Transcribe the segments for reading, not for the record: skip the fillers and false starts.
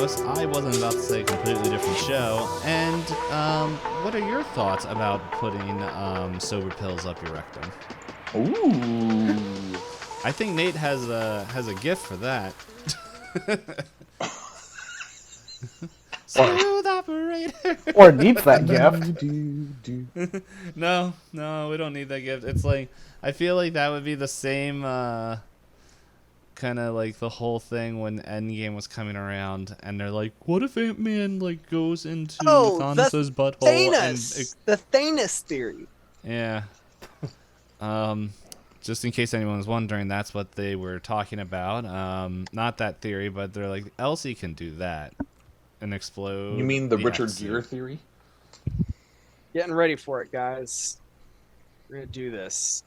Mongoose. I wasn't about to say a completely different show. And what are your thoughts about putting sober pills up your rectum? Ooh. I think Nate has a gift for that. Smooth operator. Or needs that gift. No, we don't need that gift. It's like, I feel like that would be the same kind of like the whole thing when Endgame was coming around, and they're like, what if Ant-Man like goes into Thanos' butthole? The Thanos theory. Yeah. Just in case anyone was wondering, that's what they were talking about. Not that theory, but they're like, Elsie can do that and explode. You mean the Richard Gere theory? Getting ready for it, guys. We're gonna do this.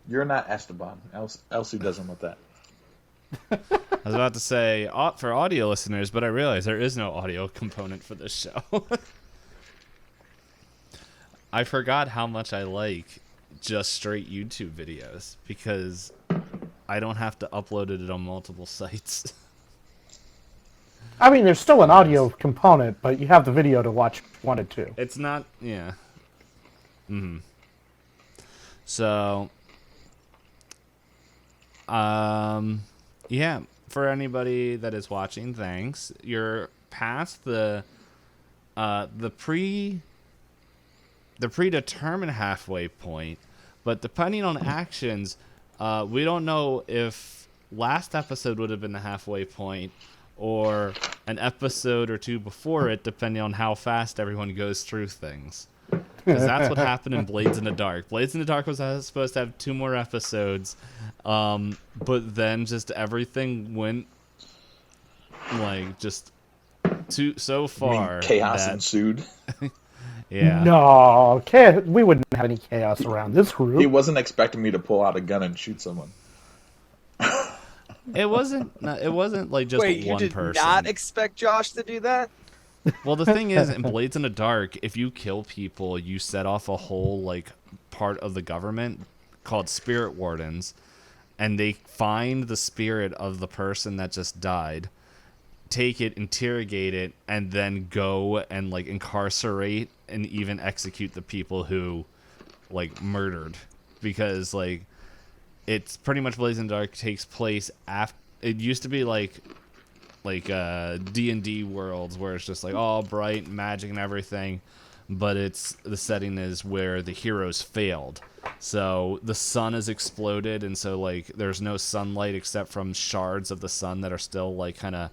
You're not Esteban. Elsie doesn't want that. I was about to say for audio listeners, but I realized there is no audio component for this show. I forgot how much I like just straight YouTube videos because I don't have to upload it on multiple sites. I mean, there's still an audio component, but you have the video to watch if you wanted to. It's not, yeah. Mm-hmm. So, yeah, for anybody that is watching, thanks. You're past the predetermined halfway point, but depending on actions, we don't know if last episode would have been the halfway point or an episode or two before it, depending on how fast everyone goes through things. Because that's what happened in Blades in the Dark. Blades in the Dark was supposed to have 2 more episodes, but then just everything went like just so far. Chaos ensued. Yeah. No, we wouldn't have any chaos around this group. He wasn't expecting me to pull out a gun and shoot someone. It wasn't like just Wait, one person. you did not expect Josh to do that? Well, the thing is, in Blades in the Dark, if you kill people, you set off a whole like part of the government called spirit wardens, and they find the spirit of the person that just died, take it, interrogate it, and then go and like incarcerate and even execute the people who like murdered, because like it's pretty much Blades in the Dark takes place after. It used to be like D&D worlds where it's just like all bright magic and everything, but the setting is where the heroes failed. So the sun has exploded, and so like there's no sunlight except from shards of the sun that are still like kind of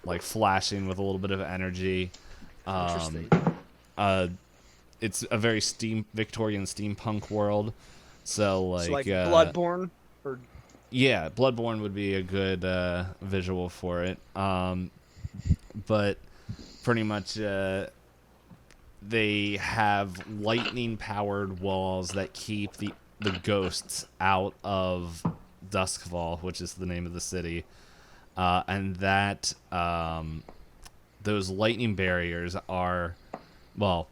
like flashing with a little bit of energy. Interesting. It's a very Victorian steampunk world. So like Bloodborne? Or... Yeah, Bloodborne would be a good visual for it. But pretty much they have lightning-powered walls that keep the ghosts out of Duskfall, which is the name of the city. And that those lightning barriers are, well,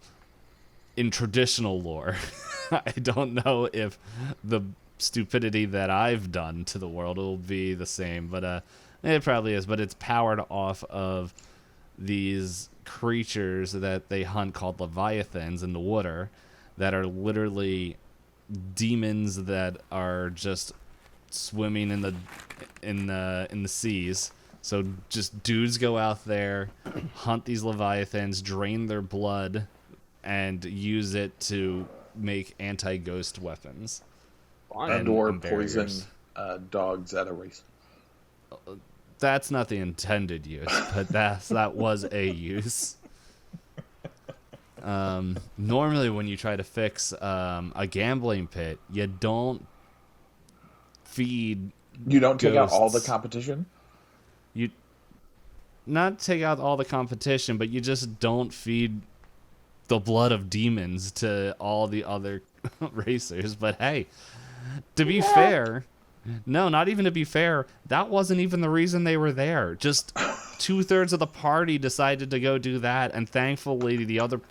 in traditional lore, I don't know if the stupidity that I've done to the world will be the same, but it probably is. But it's powered off of these creatures that they hunt called leviathans in the water, that are literally demons that are just swimming in the seas. So just dudes go out there, hunt these leviathans, drain their blood, and use it to make anti-ghost weapons. And/or poison dogs at a race. That's not the intended use, but that was a use. Normally, when you try to fix a gambling pit, you don't feed. You don't take ghosts. out all the competition? You not take out all the competition, but you just don't feed the blood of demons to all the other racers. But hey, to be fair, no, not even to be fair, that wasn't even the reason they were there. Just 2/3 of the party decided to go do that, and thankfully the other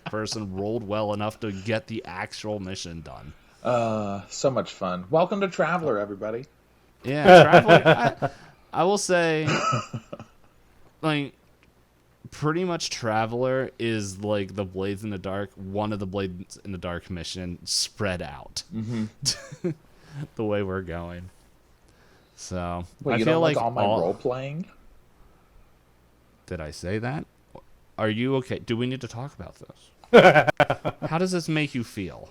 person rolled well enough to get the actual mission done. So much fun. Welcome to Traveler, everybody. Yeah, Traveler. I will say, like, pretty much Traveler is like the Blades in the Dark, one of the Blades in the Dark mission spread out. Mm-hmm. The way we're going. So Wait, I you feel don't like all my role playing? Did I say that? Are you okay? Do we need to talk about this? How does this make you feel?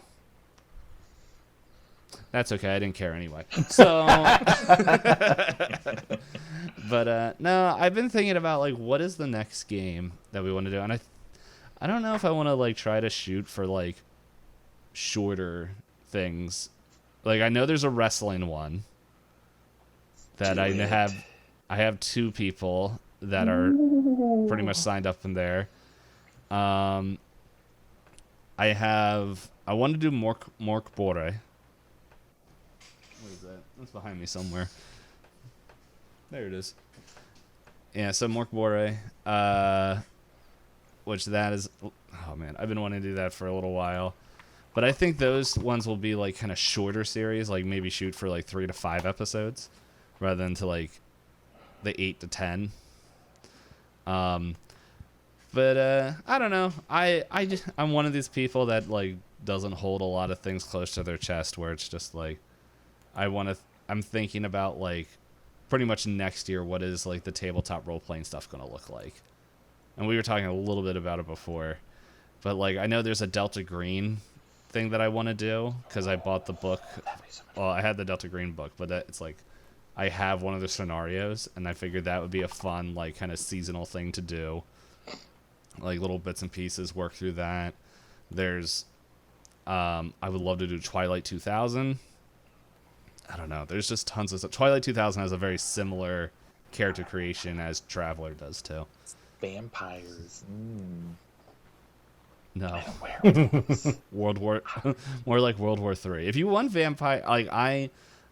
That's okay. I didn't care anyway. So, but no, I've been thinking about like what is the next game that we want to do, and I don't know if I want to like try to shoot for like shorter things. Like I know there's a wrestling one that I have 2 people that are pretty much signed up in there. I want to do Mork Bore. What is that? That's behind me somewhere. There it is. Yeah, so Mork Bore, which that is, oh man, I've been wanting to do that for a little while. But I think those ones will be like kind of shorter series, like maybe shoot for like 3 to 5 episodes rather than to like the 8 to 10. But I don't know. I'm one of these people that like doesn't hold a lot of things close to their chest, where it's just like I'm thinking about like pretty much next year what is like the tabletop role playing stuff going to look like. And we were talking a little bit about it before, but like I know there's a Delta Green thing that I want to do because I bought the book. Well, I had the Delta Green book, but it's like I have one of the scenarios, and I figured that would be a fun like kind of seasonal thing to do. Like little bits and pieces, work through that. There's, I would love to do Twilight 2000. I don't know. There's just tons of stuff. Twilight 2000 has a very similar character creation as Traveler does too. Vampires. No. Werewolves. World War, more like World War 3. If you want vampire, like I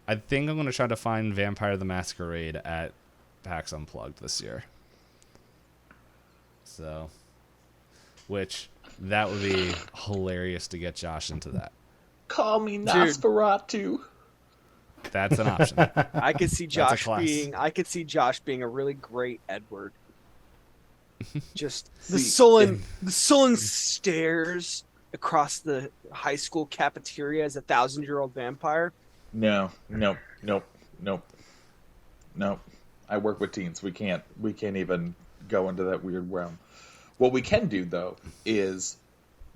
think I'm gonna try to find Vampire the Masquerade at PAX Unplugged this year. So, which that would be hilarious to get Josh into that. Call me Nosferatu. That's an option. I could see Josh class. being a really great Edward. Just the See, sullen stares across the high school cafeteria as a 1,000-year-old vampire. No. I work with teens. We can't even go into that weird realm. What we can do though is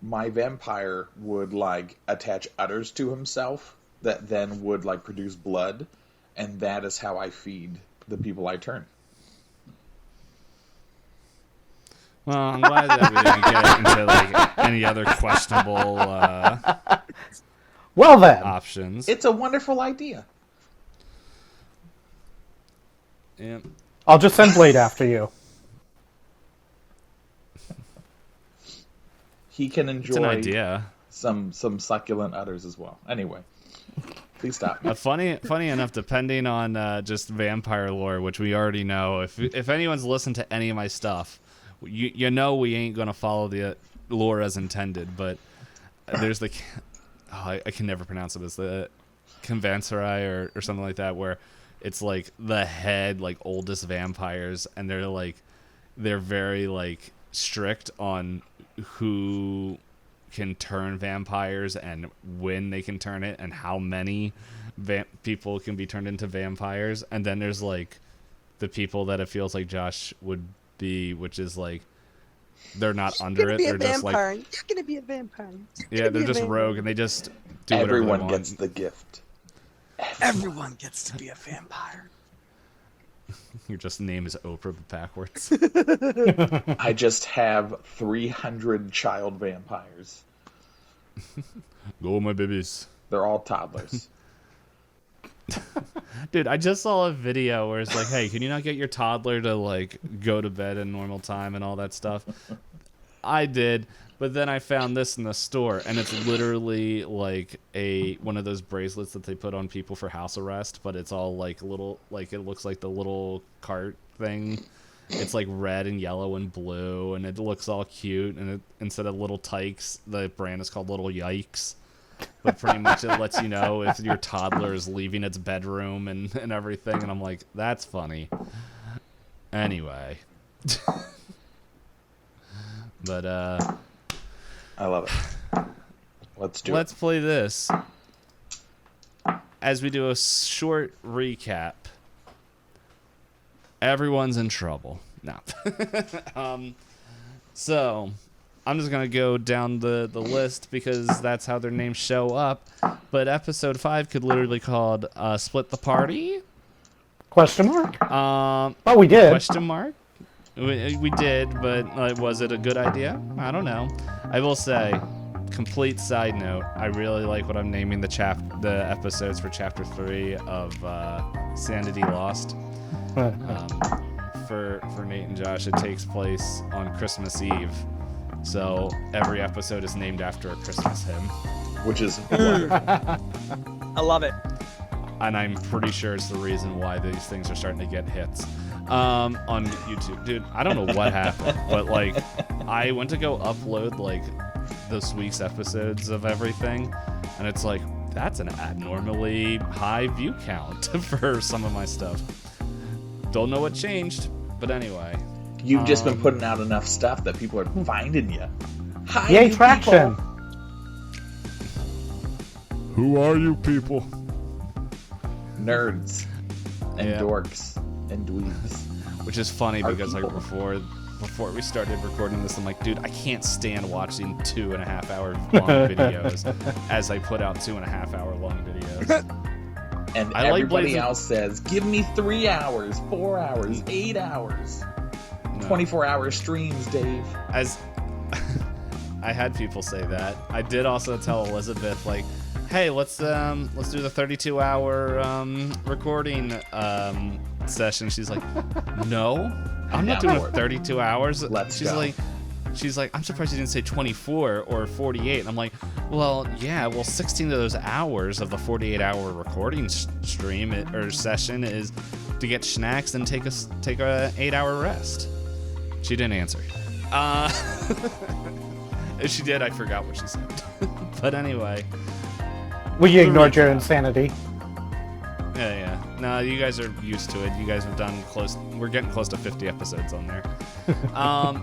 my vampire would like attach udders to himself that then would like produce blood, and that is how I feed the people I turn. Well, I'm glad that we didn't get into like any other questionable Well then, options. It's a wonderful idea. Yeah. I'll just send Blade after you. He can It's enjoy an idea. some succulent udders as well. Anyway, please stop. Funny enough, depending on just vampire lore, which we already know, if anyone's listened to any of my stuff, you know we ain't gonna follow the lore as intended. But there's the I can never pronounce it. It's the Convancerai or something like that, where it's like the head like oldest vampires, and they're very like strict on who can turn vampires and when they can turn it and how many people can be turned into vampires. And then there's like the people that it feels like Josh would be, which is like they're not under it. They're just like, you're gonna be a vampire. yeah, they're just rogue and they just do whatever they Everyone want. gets the gift. Everyone gets to be a vampire. Your just name is Oprah but backwards. I just have 300 child vampires. Go, my babies. They're all toddlers. Dude, I just saw a video where it's like, hey, can you not get your toddler to like go to bed at normal time and all that stuff? I did, but then I found this in the store, and it's literally like one of those bracelets that they put on people for house arrest, but it's all like little, like it looks like the little cart thing. It's like red and yellow and blue, and it looks all cute. And instead of little tykes, the brand is called Little Yikes. but pretty much it lets you know if your toddler is leaving its bedroom and everything. And I'm like, that's funny. Anyway. But, I love it. Let's do let's play this. As we do a short recap, everyone's in trouble. No. So, I'm just going to go down the list because that's how their names show up. But episode 5 could literally be called Split the Party? Question mark? Oh, we did. Question mark? We did, but was it a good idea? I don't know. I will say, complete side note, I really like what I'm naming the episodes for Chapter 3 of Sanity Lost. For Nate and Josh, it takes place on Christmas Eve. So every episode is named after a Christmas hymn. Which is wonderful. I love it. And I'm pretty sure it's the reason why these things are starting to get hits on YouTube. Dude, I don't know what happened, but like I went to go upload like this week's episodes of everything, and it's like that's an abnormally high view count for some of my stuff. Don't know what changed, but anyway. You've just been putting out enough stuff that people are finding you. Hi, Yay, you traction! people. Who are you people? Nerds and Yeah. dorks and dweebs. Which is funny Our because like people. before we started recording this, I'm like, dude, I can't stand watching 2.5 hour long videos as I put out 2.5 hour long videos. And I like everybody Blazing- else says, give me 3 hours, 4 hours, 8 hours. No. 24-hour streams, Dave. As I had people say that. I did also tell Elizabeth, like, hey, let's do the 32-hour recording session. She's like, no, I'm not doing it 32 hours. Let's she's go. She's like, I'm surprised you didn't say 24 or 48. And I'm like, well, yeah, 16 of those hours of the 48-hour recording stream or session is to get snacks and take a 8-hour rest. She didn't answer. If she did, I forgot what she said. But anyway. We ignored your insanity. Yeah. No, you guys are used to it. You guys have done we're getting close to 50 episodes on there.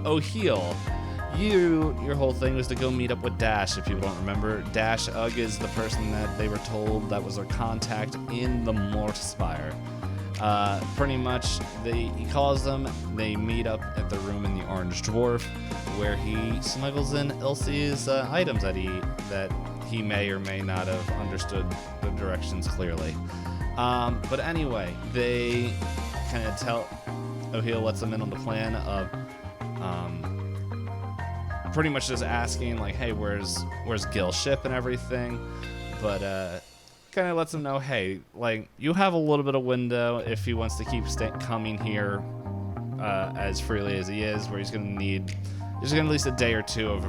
O'Heal, your whole thing was to go meet up with Dash, if people don't remember. Dash Ugg is the person that they were told that was their contact in the Morph Spire. Pretty much, he calls them, they meet up at the room in the Orange Dwarf, where he smuggles in Elsie's items that he may or may not have understood the directions clearly. But anyway, they kind of tell O'Heal lets them in on the plan of pretty much just asking like, hey, where's Gil's ship and everything, but kind of lets them know, hey, like, you have a little bit of window if he wants to keep coming here as freely as he is, where he's gonna at least a day or two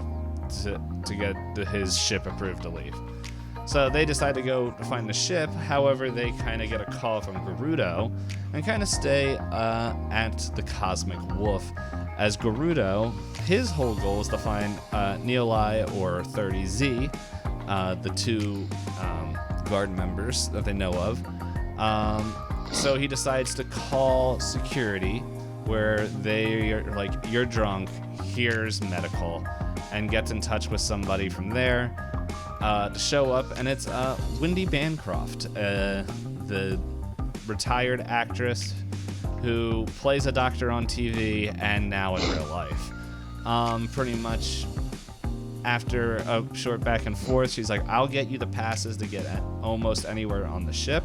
to get his ship approved to leave. So they decide to go to find the ship. However, they kind of get a call from Gerudo and kind of stay at the Cosmic Wolf. As Gerudo, his whole goal is to find Neolai or 30Z, the two guard members that they know of. So he decides to call security, where they are like, you're drunk, here's medical, and gets in touch with somebody from there to show up, and it's Wendy Bancroft, the retired actress who plays a doctor on TV and now in real life. Pretty much after a short back and forth, she's like, I'll get you the passes to get almost anywhere on the ship,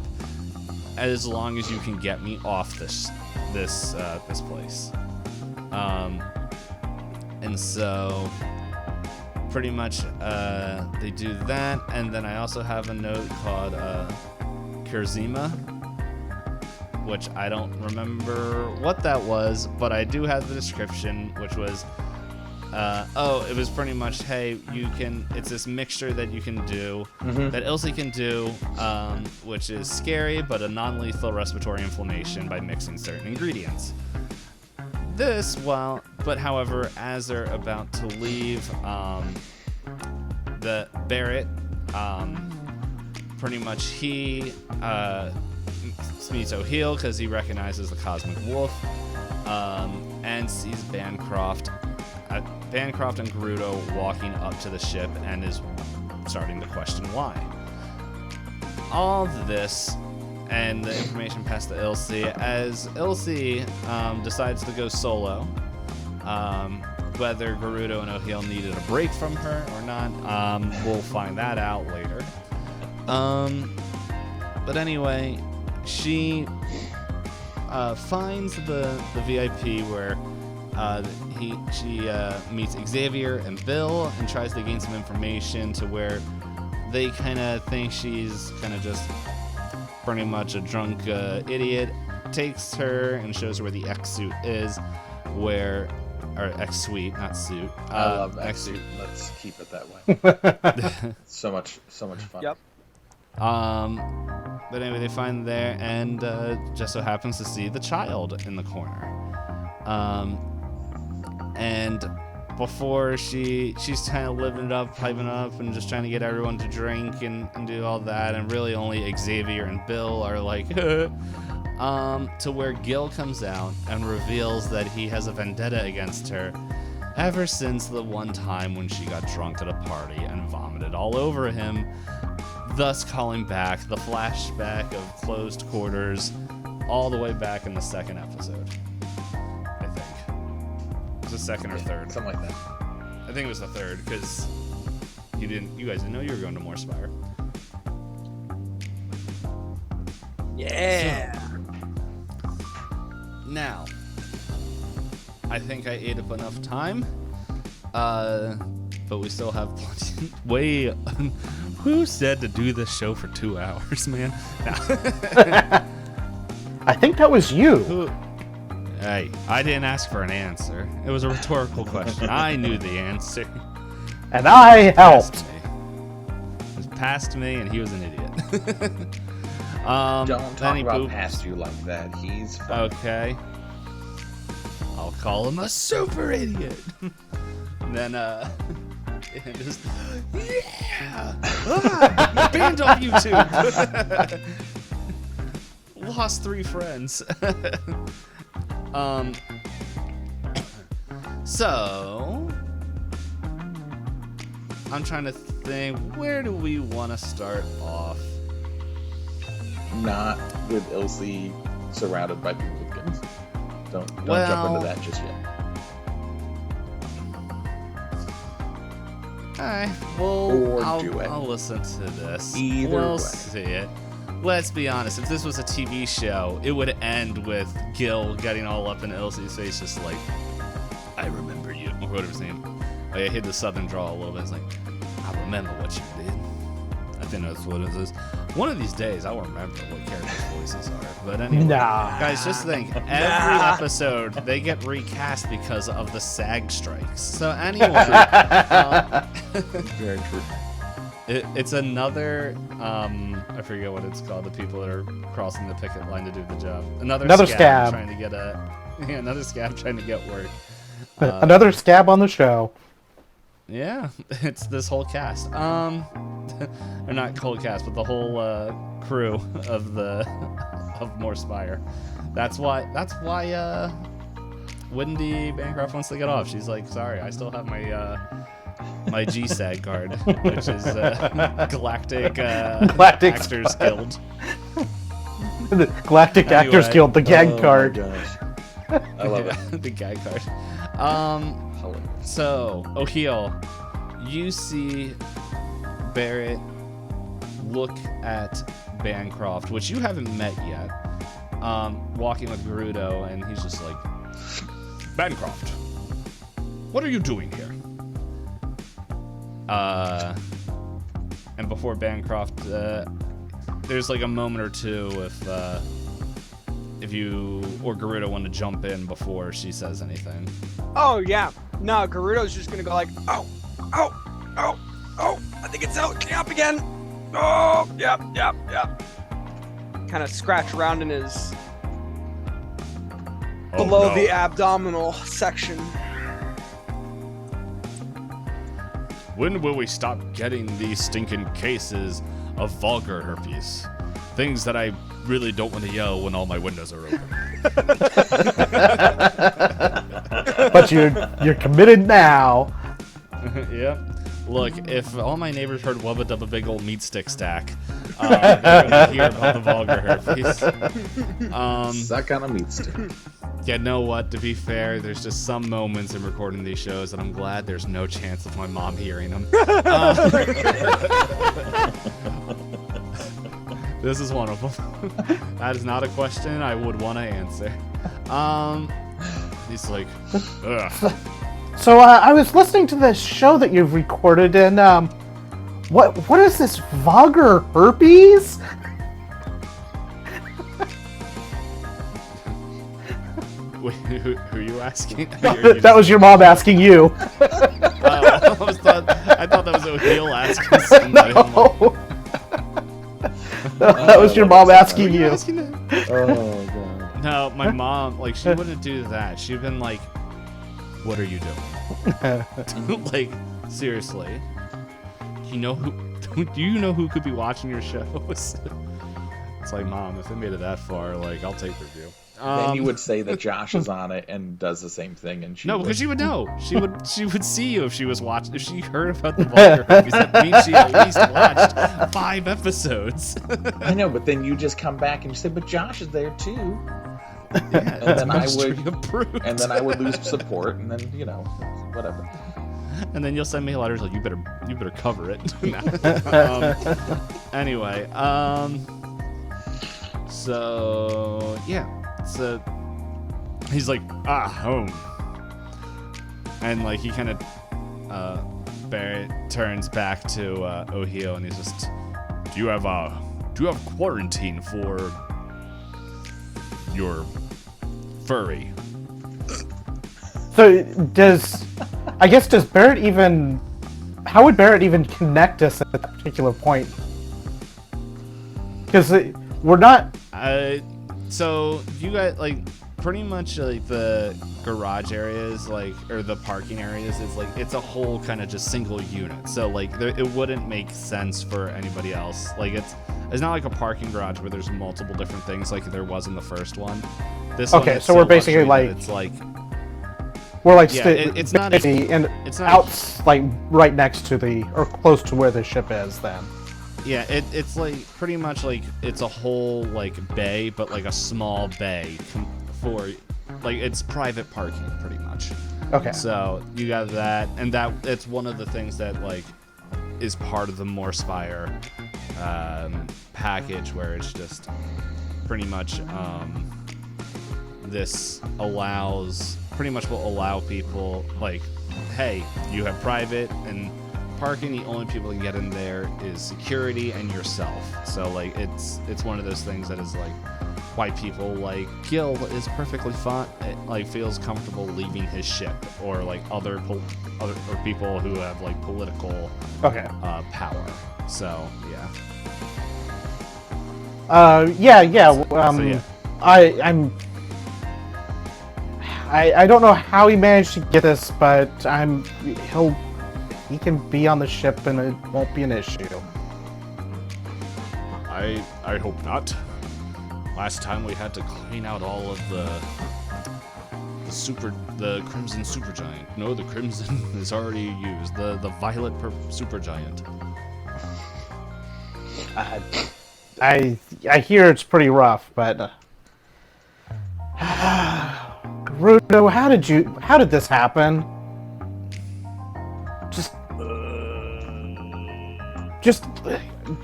as long as you can get me off this place. And so pretty much they do that, and then I also have a note called Kurzima, which I don't remember what that was, but I do have the description, which was it was pretty much, hey, it's this mixture that you can do, that Ilse can do, which is scary, but a non-lethal respiratory inflammation by mixing certain ingredients. However, as they're about to leave, the Barrett, Pretty much he meets O'Heal because he recognizes the Cosmic Wolf, and sees Bancroft and Gerudo walking up to the ship and is starting to question why. All of this and the information passed to Ilse as Ilse decides to go solo. Whether Gerudo and O'Heal needed a break from her or not, we'll find that out later. But anyway, she finds the VIP where she meets Xavier and Bill and tries to gain some information to where they kind of think she's kind of just pretty much a drunk idiot. Takes her and shows her where the X suit is, or X suite, not suit. I love X suit. Let's keep it that way. so much fun. Yep. But anyway, they find there and just so happens to see the child in the corner. And before she's kind of living it up, piping up, and just trying to get everyone to drink and do all that, and really only Xavier and Bill are like, to where Gil comes out and reveals that he has a vendetta against her ever since the one time when she got drunk at a party and vomited all over him, thus calling back the flashback of closed quarters all the way back in the second episode. I think. It was the second or third. Something like that. I think it was the third, because you guys didn't know you were going to Morspire. Yeah. So, now, I think I ate up enough time, but we still have plenty. Who said to do this show for 2 hours, man? No. I think that was you. Hey, I didn't ask for an answer. It was a rhetorical question. I knew the answer. And I helped. It was past me, and he was an idiot. Don't talk about past you like that. He's fun. Okay. I'll call him a super idiot. And then, and just, yeah! Banned off YouTube! Lost 3 friends. So, I'm trying to think, where do we want to start off? Not with Ilse surrounded by people with guns. Don't jump into that just yet. Alright, well, I'll I'll listen to this. Either way. See it. Let's be honest, if this was a TV show, it would end with Gil getting all up in Ilse's face, just like, I remember you, or whatever his name. Oh yeah, he had the southern drawl a little bit. It's like, I remember what you did. I think that's what it is. One of these days, I'll remember what characters' voices are. But anyway, guys, just think, every episode, they get recast because of the SAG strikes. So anyway, Very true. it's another, I forget what it's called, the people that are crossing the picket line to do the job. Another scab trying to get another scab trying to get work. Another scab on the show. Yeah, it's this whole cast. Or not whole cast, but the whole crew of Morspire. That's why Wendy Bancroft wants to get off. She's like, sorry, I still have my GSAG card, which is Galactic Actors Guild. The Galactic Actors Guild, the gag card. I love it. The gag card. So, O'Heal, you see Barrett look at Bancroft, which you haven't met yet, walking with Gerudo, and he's just like, Bancroft, what are you doing here? And before Bancroft, there's like a moment or two if you or Gerudo want to jump in before she says anything. Oh, yeah. No, Gerudo's just going to go like, oh, I think it's out again. Oh, yep. Kind of scratch around in his below the abdominal section. when will we stop getting these stinking cases of vulgar herpes? Things that I really don't want to yell when all my windows are open. But you're committed now. Yep. Look, if all my neighbors heard Wubba Dubba Big Ol' Meat Stick Stack, they're going to hear about the vulgar herpes. Suck on a meat stick. You know what? To be fair, there's just some moments in recording these shows that I'm glad there's no chance of my mom hearing them. This is one of them. That is not a question I would want to answer. He's like, ugh. So I was listening to this show that you've recorded, and what is this vulgar herpes? Wait, who are you asking? That was your mom asking you. I thought that was O'Neill asking somebody. No. That was your mom asking you. Oh god. No, my mom, like, she wouldn't do that. She'd been like, what are you doing? Like, seriously. Do you know who could be watching your shows? It's like, Mom, if they made it that far, like, I'll take the review. Then you would say that Josh is on it and does the same thing, and no, because she would know. She would see you if she was watching. If she heard about the vulgar herpes, that means she at least watched 5 episodes. I know, but then you just come back and you say, "But Josh is there too." Yeah, and then I would lose support, and then whatever. And then you'll send me letters like, you better cover it. Anyway, so yeah. So he's like, home. And like he kind of Barrett turns back to Ohio and he's just, do you have quarantine for your furry? So does Barrett even, how would Barrett even connect us at that particular point? Because we're not. So you got like pretty much like the garage areas, like, or the parking areas, is like it's a whole kind of just single unit. So like it wouldn't make sense for anybody else. Like it's not like a parking garage where there's multiple different things like there was in the first one. This okay, one so we're basically luxury like it's like we're like it's not and it's not out like right next to the or close to where the ship is then. Yeah, it's like pretty much like it's a whole like bay, but like a small bay for like it's private parking pretty much. Okay. So you got that, and it's one of the things that like is part of the Morspire package, where it's just pretty much this pretty much will allow people like, hey, you have private and parking, the only people that can get in there is security and yourself. So like it's one of those things that is like why people like Gil is perfectly fine, like feels comfortable leaving his ship, or like other people who have like political power. So yeah. Yeah. I don't know how he managed to get this, but he can be on the ship and it won't be an issue. I hope not. Last time we had to clean out all of the Crimson Supergiant. No, the Crimson is already used. The Violet Supergiant. I hear it's pretty rough, but Rudo, how did this happen? Just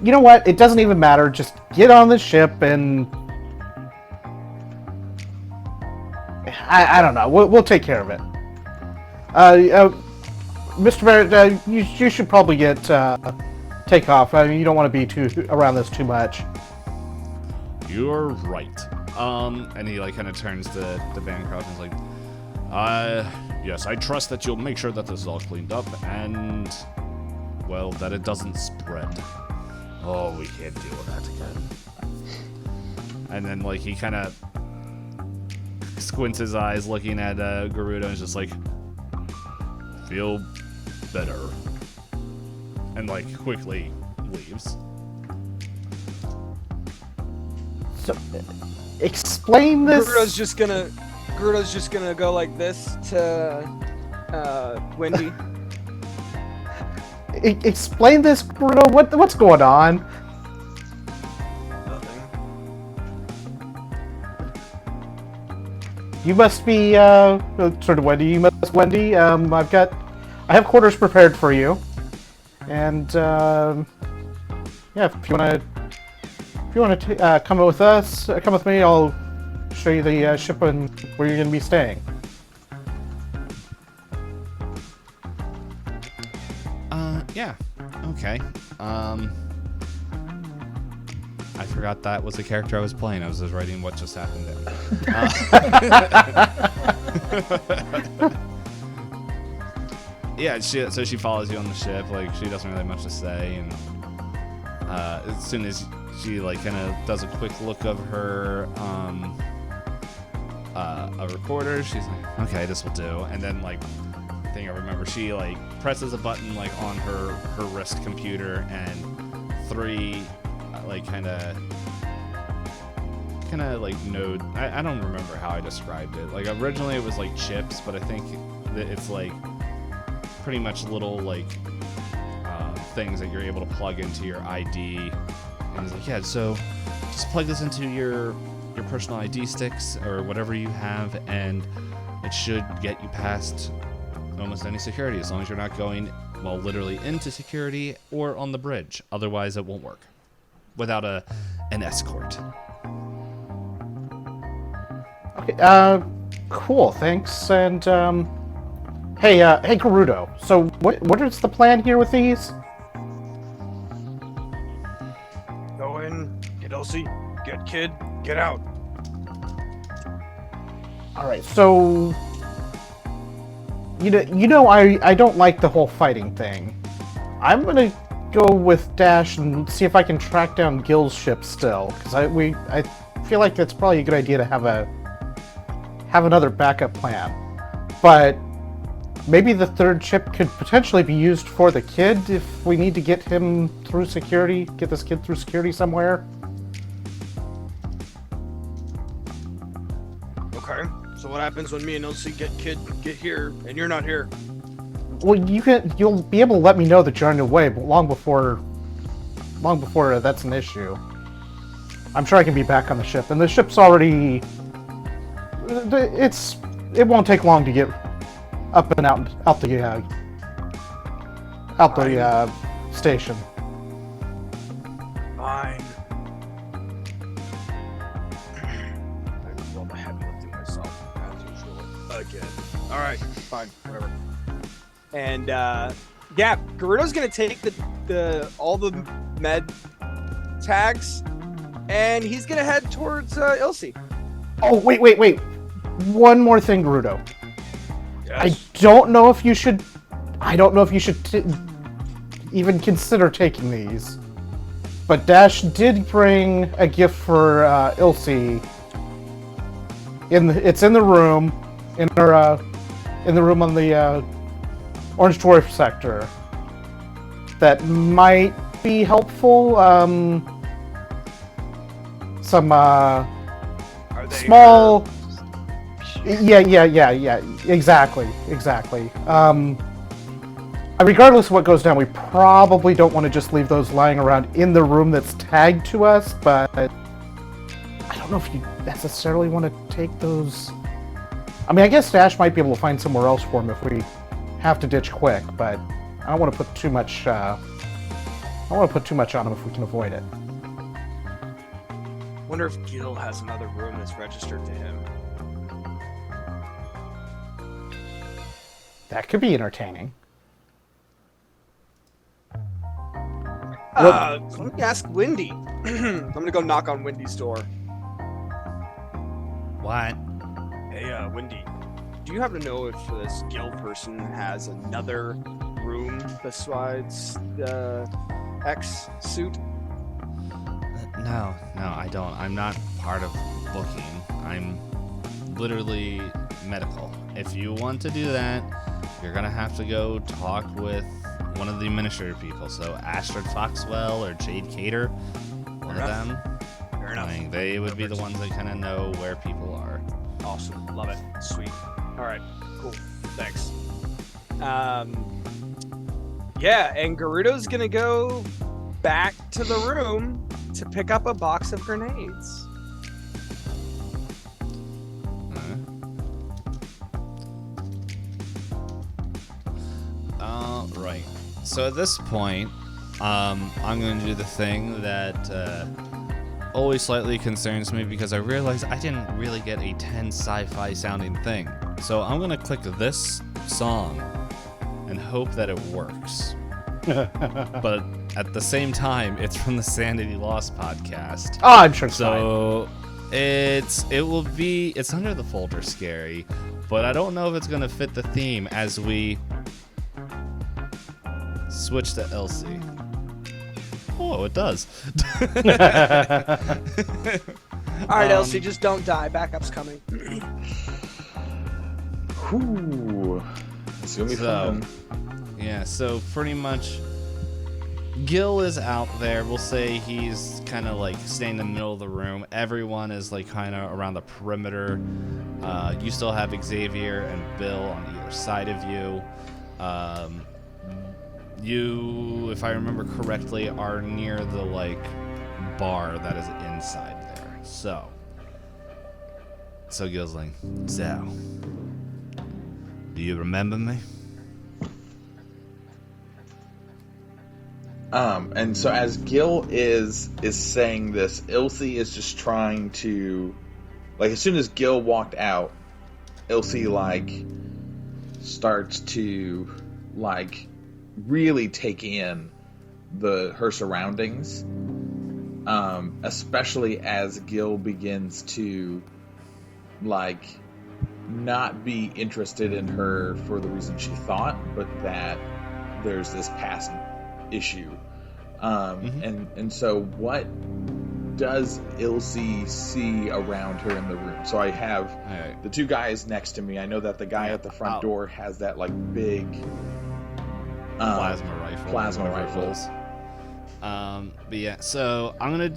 you know what? It doesn't even matter. Just get on the ship and I don't know. We'll take care of it. Mr. Barrett, you should probably take off. I mean, you don't want to be around this too much. You're right. And he like kind of turns to Bancroft and is like, yes, I trust that you'll make sure that this is all cleaned up and, well, that it doesn't spread. Oh, we can't deal with that again. And then like he kind of squints his eyes looking at Garuda and is just like, feel better. and like quickly leaves. So, explain this. Gerudo's just gonna go like this to Wendy. Explain this, Bruno. What's going on? Nothing. You must be sort of Wendy. You must Wendy. I have quarters prepared for you, and yeah, if you want to come with us, come with me. I'll show you the ship and where you're going to be staying. Yeah. Okay. I forgot that was a character I was playing. I was just writing what just happened there. Yeah, so she follows you on the ship. Like, she doesn't really have much to say, and as soon as she like kind of does a quick look of her a recorder, she's like, okay, this will do. And then like, I think I remember she like presses a button like on her wrist computer, and 3 like kind of like node. I don't remember how I described it. Like originally it was like chips, but I think that it's like pretty much little like things that you're able to plug into your ID. And it's like, yeah, so just plug this into your personal ID sticks or whatever you have, and it should get you past almost any security, as long as you're not going, well, literally into security or on the bridge. Otherwise, it won't work without an escort. Okay. Cool. Thanks. And hey, Gerudo. So what is the plan here with these? Go in, get Elsie, get Kid, get out. All right. So you know I don't like the whole fighting thing. I'm gonna go with Dash and see if I can track down Gil's ship still, because I feel like it's probably a good idea to have another backup plan. But maybe the 3rd chip could potentially be used for the kid if we need to get him through security, get this kid through security somewhere. Okay. So what happens when me and Elsie get here and you're not here? Well, you'll be able to let me know that you're on your way, but long before that's an issue. I'm sure I can be back on the ship, and the ship's already. It won't take long to get up and out the station. Fine. I just rolled the heavy lifting myself, as usual. Again. Alright, fine, whatever. And yeah, Gerudo's gonna take the all the med tags, and he's gonna head towards Ilse. Oh, wait. One more thing, Gerudo. Yes. I don't know if you should even consider taking these. But Dash did bring a gift for Ilse. It's in the room, in the room on the Orange Dwarf sector. That might be helpful. Some Are they small. Yeah. Exactly. Regardless of what goes down, we probably don't want to just leave those lying around in the room that's tagged to us, but I don't know if you necessarily want to take those. I mean, I guess Dash might be able to find somewhere else for him if we have to ditch quick, but I don't want to put too much. I don't want to put too much on him if we can avoid it. Wonder if Gil has another room that's registered to him. That could be entertaining. Let me ask Wendy. I'm gonna go knock on Wendy's door. What? Hey, Wendy, do you happen to know if this Gil person has another room besides the X suit? No, I don't. I'm not part of booking. I'm literally medical. If you want to do that, you're gonna have to go talk with one of the administrative people. So Astrid Foxwell or Jade Cater, one of them. Fair enough. Like, they would be the ones that kind of know where people are. Awesome. Love it. Sweet. All right. Cool. Thanks. Yeah, and Gerudo's gonna go back to the room to pick up a box of grenades. Right. So at this point, I'm going to do the thing that always slightly concerns me because I realized I didn't really get a 10 sci-fi sounding thing. So I'm going to click this song and hope that it works. But at the same time, it's from the Sanity Lost podcast. Oh, I'm sure it's fine. So it's under the folder scary, but I don't know if it's going to fit the theme as we switch to Elsie. Oh, it does. All right, Elsie, just don't die. Backup's coming. Whew. It's gonna be fun. Yeah, so pretty much Gil is out there. We'll say he's kind of like staying in the middle of the room. Everyone is like kind of around the perimeter. You still have Xavier and Bill on either side of you. You, if I remember correctly, are near the like bar that is inside there. So Gil's like, so, do you remember me? And so as Gil is saying this, Ilse is just trying to, like, as soon as Gil walked out, Ilse like starts to like really take in her surroundings, especially as Gil begins to like not be interested in her for the reason she thought, but that there's this past issue. And so what does Ilse see around her in the room? So I have the two guys next to me. I know that the guy at the front door has that like big plasma rifles. But yeah, so I'm gonna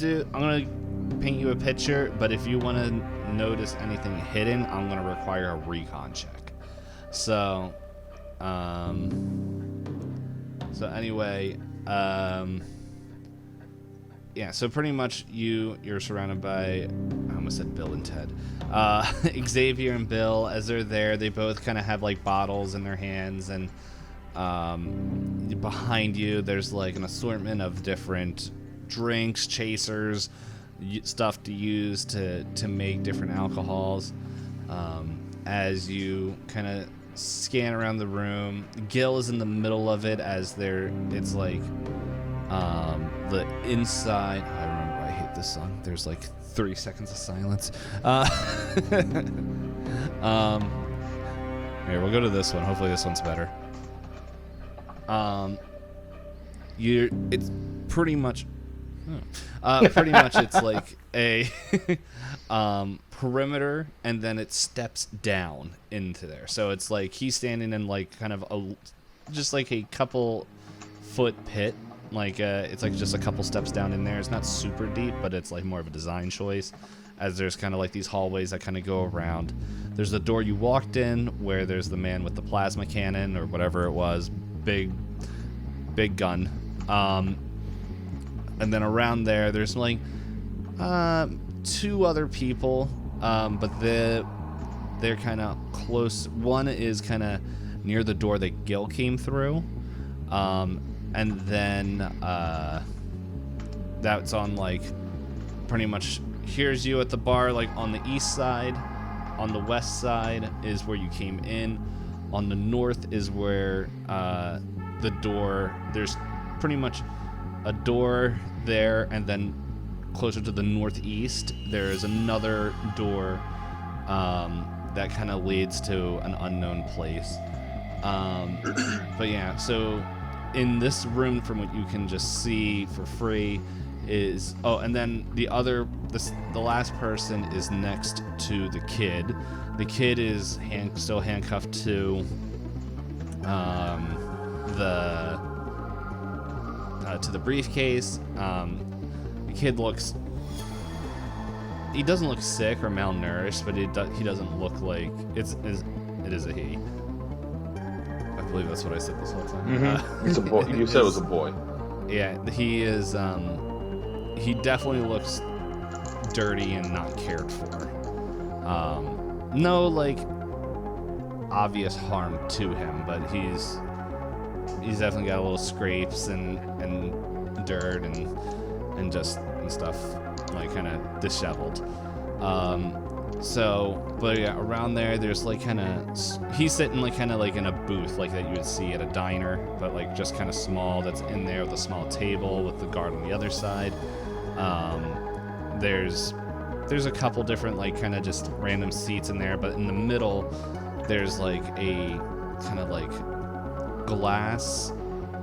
paint you a picture, but if you want to notice anything hidden, I'm gonna require a recon check. So anyway, yeah, so pretty much you're surrounded by, I almost said Bill and Ted. Xavier and Bill, as they're there, they both kind of have like bottles in their hands, and behind you there's like an assortment of different drinks, chasers, stuff to use to make different alcohols. As you kind of scan around the room, Gil is in the middle of it as it's like the inside. I remember, I hate this song. There's like 3 seconds of silence. Here, we'll go to this one. Hopefully this one's better. It's pretty much it's like a perimeter, and then it steps down into there. So it's like he's standing in like kind of just like a couple foot pit. Like it's like just a couple steps down in there. It's not super deep, but it's like more of a design choice, as there's kind of like these hallways that kind of go around. There's the door you walked in where there's the man with the plasma cannon or whatever it was, big gun. And then around there's like 2 other people, but they're kind of close. One is kind of near the door that Gil came through. And then that's on like pretty much here's you at the bar, like on the east side. On the west side is where you came in. On the north is where the door, there's pretty much a door there, and then closer to the northeast there's another door that kind of leads to an unknown place. But yeah, so in this room, from what you can just see for free, is and then the last person is next to the kid. The kid is still handcuffed to the to the briefcase. The kid looks. He doesn't look sick or malnourished, but he doesn't look like it is a he. I believe that's what I said this whole time. Mm-hmm. It's a boy. You said it was a boy. Yeah, he is. He definitely looks dirty and not cared for. No like obvious harm to him, but he's definitely got a little scrapes and dirt and stuff, like kind of disheveled. But yeah, around there's like kind of he's sitting like kind of like in a booth like that you would see at a diner, but like just kind of small. That's in there with a small table with the guard on the other side. There's a couple different like kind of just random seats in there, but in the middle there's like a kind of like glass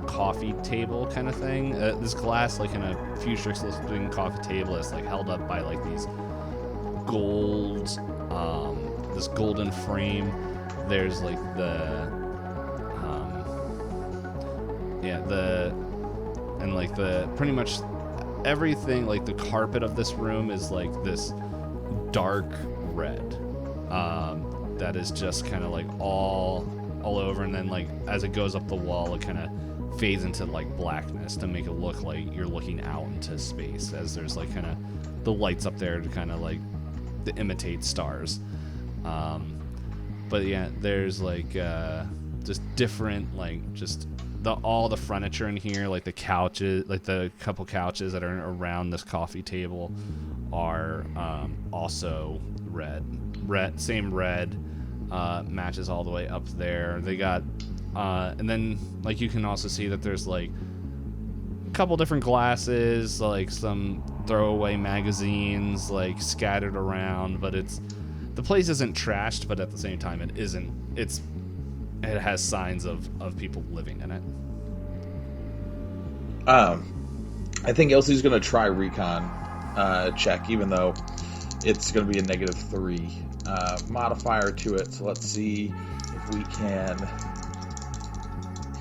coffee table kind of thing. This glass like in a futuristic looking coffee table is like held up by like these gold, this golden frame. There's like pretty much everything, like the carpet of this room is like this dark red, that is just kind of like all over, and then like as it goes up the wall it kind of fades into like blackness to make it look like you're looking out into space, as there's like kind of the lights up there to kind of like to imitate stars. But yeah, there's like just different like just all the furniture in here, like the couches, like the couple couches that are around this coffee table are also red, same red, matches all the way up there. They got and then like you can also see that there's like a couple different glasses, like some throwaway magazines like scattered around, but the place isn't trashed, but at the same time it has signs of people living in it. I think Elsie's going to try recon check, even though it's going to be a -3 modifier to it. So let's see if we can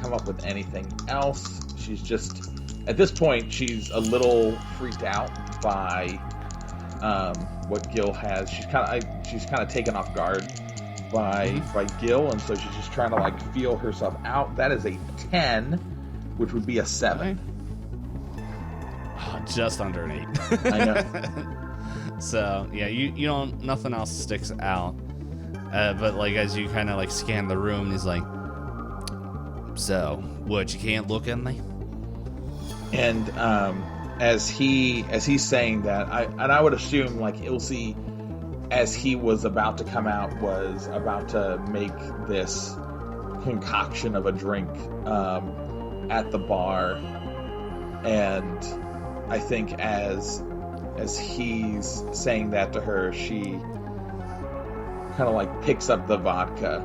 come up with anything else. She's just, at this point, she's a little freaked out by what Gil has. She's kind of taken off guard by Gil, and so she's just trying to like feel herself out. That is a 10, which would be a 7. Just under an 8. I know. So yeah, you don't, nothing else sticks out. But like as you kind of like scan the room, he's like, "So, what? You can't look at me?" And as he's saying that, I would assume like Ilse, as he was about to come out, was about to make this concoction of a drink at the bar, and I think as he's saying that to her, she kind of like picks up the vodka.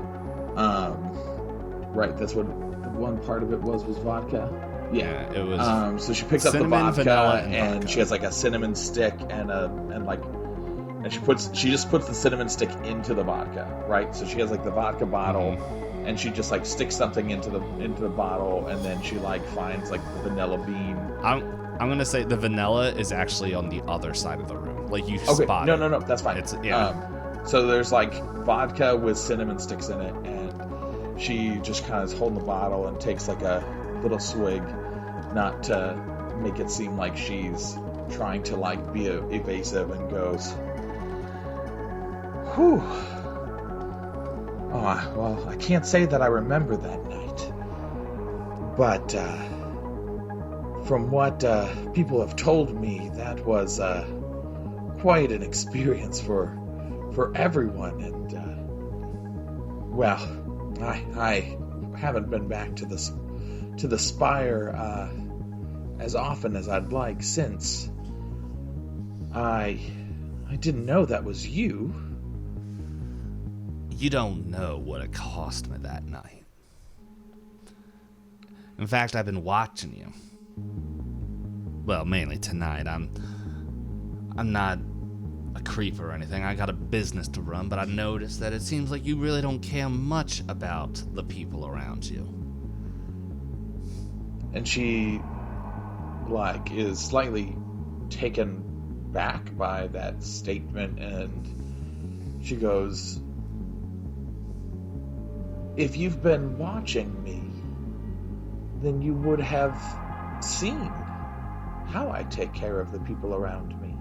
Right, that's what the one part of it was vodka. Yeah, it was. So she picks up the cinnamon, vodka, vanilla, and vodka. she has like a cinnamon stick and she just puts the cinnamon stick into the vodka, right? So she has like the vodka bottle, and she just like sticks something into the bottle, and then she like finds like the vanilla bean. I'm gonna say the vanilla is actually on the other side of the room. Like you spot it. No, that's fine. It's so there's like vodka with cinnamon sticks in it, and she just kind of is holding the bottle and takes like a little swig, not to make it seem like she's trying to like be evasive, and goes, "Whew. Oh, well, I can't say that I remember that night, but from what people have told me, that was quite an experience for everyone, and well, I haven't been back to the Spire as often as I'd like since. I didn't know that was you." You don't know what it cost me that night. In fact, I've been watching you. Well, mainly tonight. I'm not a creep or anything. I got a business to run, but I noticed that it seems like you really don't care much about the people around you. And she like, is slightly taken back by that statement, and she goes, "If you've been watching me, then you would have seen how I take care of the people around me."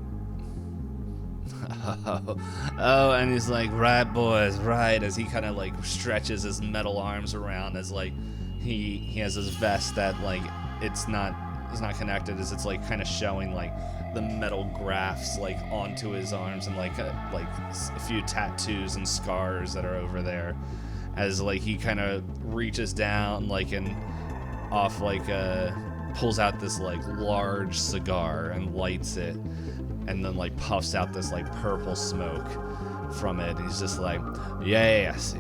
Oh, and he's like, "Right, boys, right," as he kind of like stretches his metal arms around, as like he has his vest that like it's not connected, as it's like kind of showing like the metal grafts like onto his arms, and like a few tattoos and scars that are over there, as like he kind of reaches down like and off like pulls out this like large cigar and lights it, and then like puffs out this like purple smoke from it. He's just like, yes,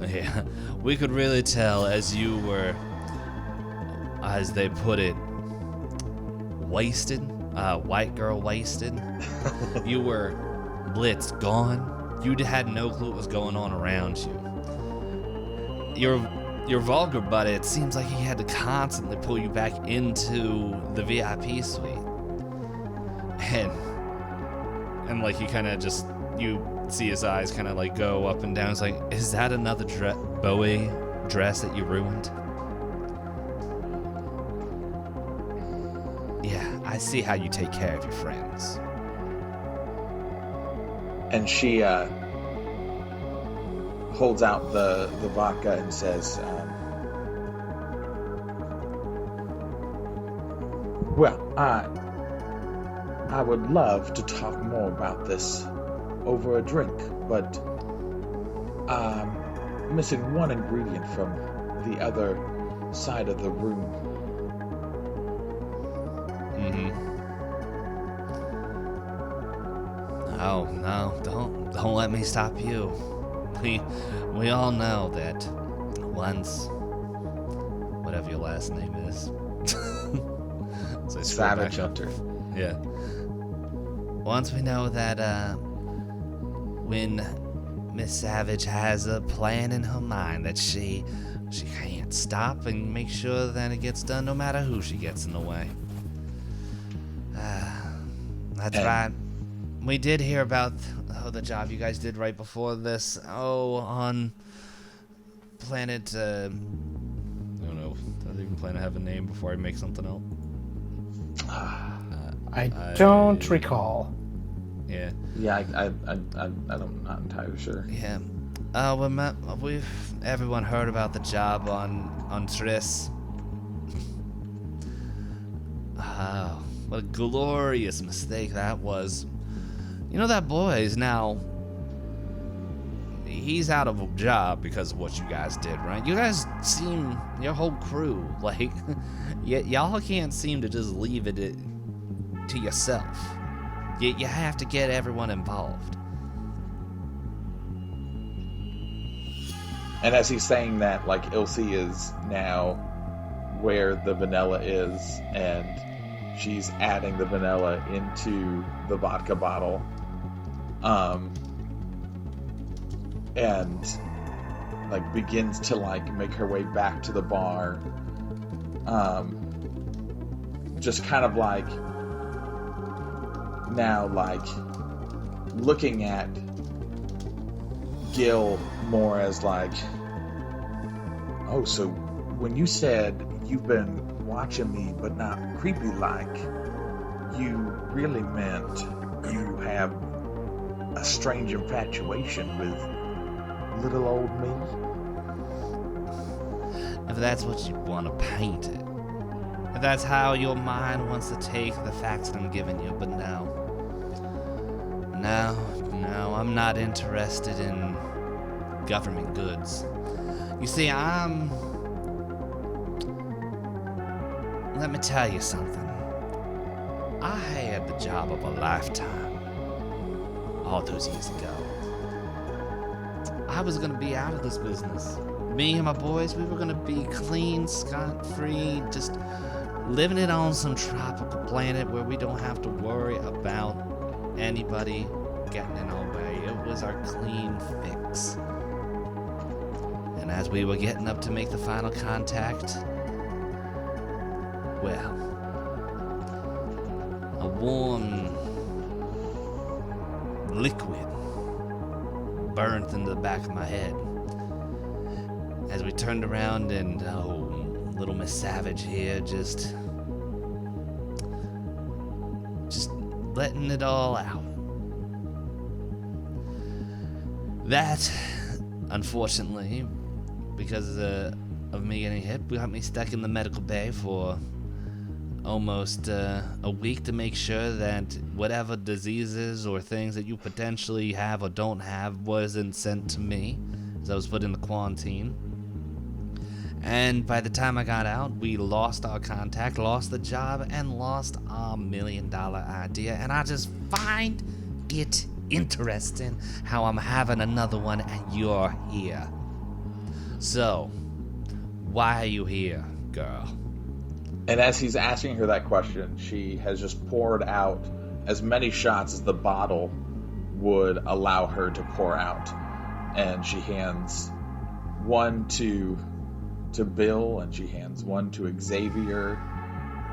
yeah, we could really tell as you were, as they put it, wasted, white girl wasted. You were blitzed, gone. You had no clue what was going on around you. Your vulgar buddy, it seems like he had to constantly pull you back into the VIP suite. And like he kind of just, you see his eyes kind of like go up and down. It's like, is that another Bowie dress that you ruined? Yeah, I see how you take care of your friends. And she holds out the vodka and says, "Well, I would love to talk more about this over a drink, but I'm missing one ingredient from the other side of the room." Oh, no, don't let me stop you. We all know that once, whatever your last name is. So I scroll Savage back up. Hunter. Yeah. Once we know that when Miss Savage has a plan in her mind that she can't stop and make sure that it gets done no matter who she gets in the way. That's right. We did hear about the job you guys did right before this. On planet, I don't know. Does it even plan to have a name before I make something up? I don't recall. Yeah. Yeah, I'm not entirely sure. Yeah. Everyone heard about the job on Triss. Oh, what a glorious mistake that was. You know, that boy is now, he's out of a job because of what you guys did, right? You guys seem, your whole crew, like, y'all can't seem to just leave it to yourself. You have to get everyone involved. And as he's saying that, like, Ilse is now where the vanilla is, and she's adding the vanilla into the vodka bottle. And like begins to like make her way back to the bar. Just kind of like now like looking at Gil more as like, oh, so when you said you've been watching me but not creepy like, you really meant you have a strange infatuation with little old me? If that's what you want to paint it. If that's how your mind wants to take the facts that I'm giving you, but no, I'm not interested in government goods. You see, let me tell you something. I had the job of a lifetime all those years ago. I was gonna be out of this business. Me and my boys, we were gonna be clean, scot-free, just living it on some tropical planet where we don't have to worry about anybody getting in our way. It was our clean fix. And as we were getting up to make the final contact, well, a warm liquid burned into the back of my head. As we turned around and, little Miss Savage here just letting it all out. That, unfortunately, because of me getting hit, got me stuck in the medical bay for almost a week to make sure that whatever diseases or things that you potentially have or don't have wasn't sent to me, as I was put into quarantine. And by the time I got out, we lost our contact, lost the job, and lost our $1 million idea. And I just find it interesting how I'm having another one and you're here. So, why are you here, girl? And as he's asking her that question, she has just poured out as many shots as the bottle would allow her to pour out. And she hands one to Bill, and she hands one to Xavier,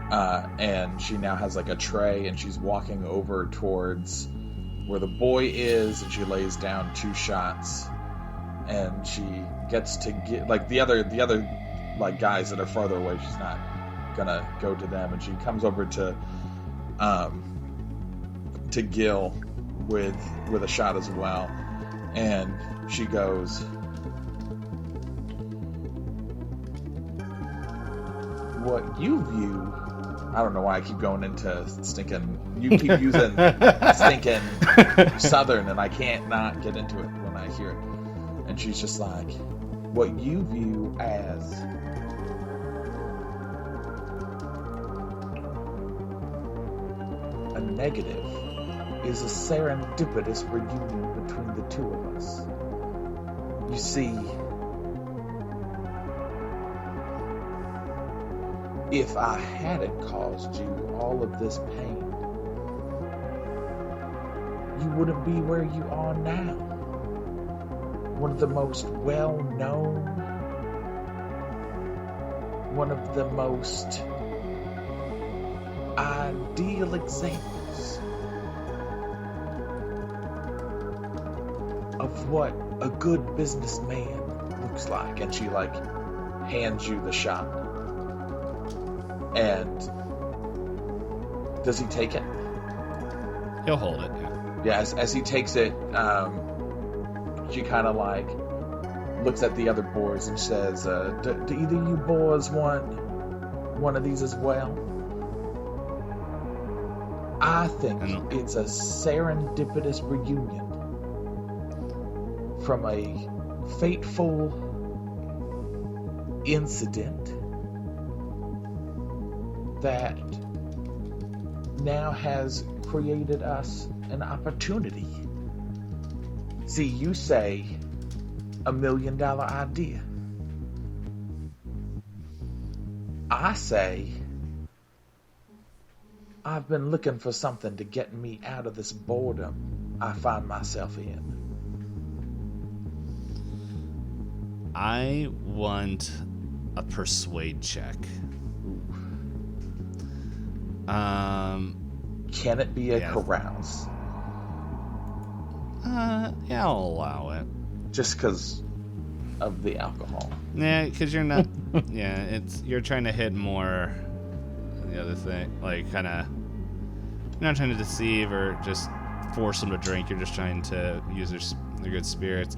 and she now has like a tray, and she's walking over towards where the boy is, and she lays down 2 shots, and she gets to get like the other like guys that are farther away. She's not gonna go to them, and she comes over to Gil with a shot as well, and she goes, what you view, I don't know why I keep going into stinking, you keep using stinking Southern, and I can't not get into it when I hear it. And she's just like, what you view as a negative is a serendipitous reunion between the two of us. You see, if I hadn't caused you all of this pain, you wouldn't be where you are now. One of the most well-known, one of the most ideal examples of what a good businessman looks like. And she like hands you the shot. And does he take it? He'll hold it, Yeah, as he takes it, she kind of like looks at the other boys and says, do either you boys want one of these as well? I think it's a serendipitous reunion from a fateful incident that now has created us an opportunity. See, you say $1 million idea. I say I've been looking for something to get me out of this boredom I find myself in. I want a persuade check. Can it be a carouse? Yeah, I'll allow it. Just because of the alcohol. Yeah, because you're not. Yeah, you're trying to hit more. The other thing, like kind of, you're not trying to deceive or just force them to drink. You're just trying to use their good spirits.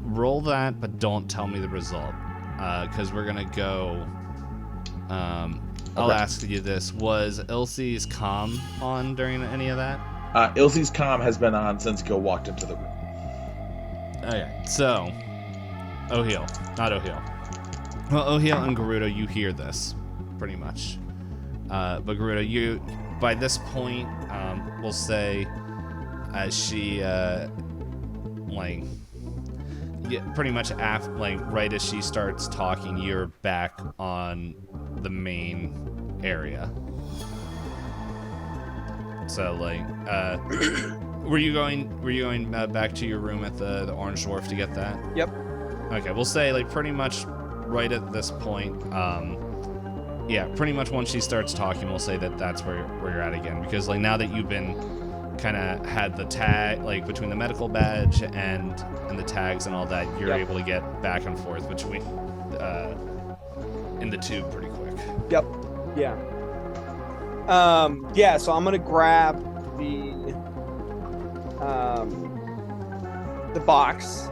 Roll that, but don't tell me the result, because we're gonna go. I'll ask you this: was Ilse's comm on during any of that? Ilse's comm has been on since Gil walked into the room. Okay, so O'Heal, not O'Heal. Well, O'Heal and Garuda, you hear this, pretty much. But Garuda, you, by this point, we'll say, as she, pretty much right as she starts talking, you're back on the main area. So, were you going back to your room at the Orange Dwarf to get that? Yep. Okay, we'll say, pretty much right at this point, Yeah, pretty much once she starts talking, we'll say that that's where you're at again. Because, like, now that you've been kind of had the tag, like, between the medical badge and the tags and all that, you're able to get back and forth between, in the tube pretty quick. Yep. Yeah. Yeah, so I'm going to grab the box.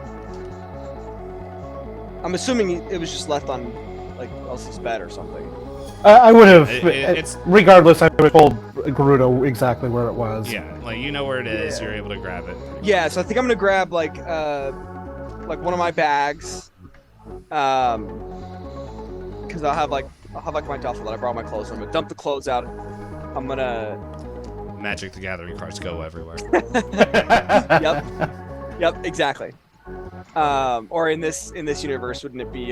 I'm assuming it was just left on, like, Elsie's bed or something. I would have, it's regardless, I would have told Gerudo exactly where it was. Yeah, like, you know where it is, you're able to grab it. Yeah, so I think I'm gonna grab like one of my bags, because I'll have like my duffel that I brought my clothes from. I'm gonna dump the clothes out. I'm gonna Magic the Gathering cards go everywhere. Yep, exactly. Or in this universe, wouldn't it be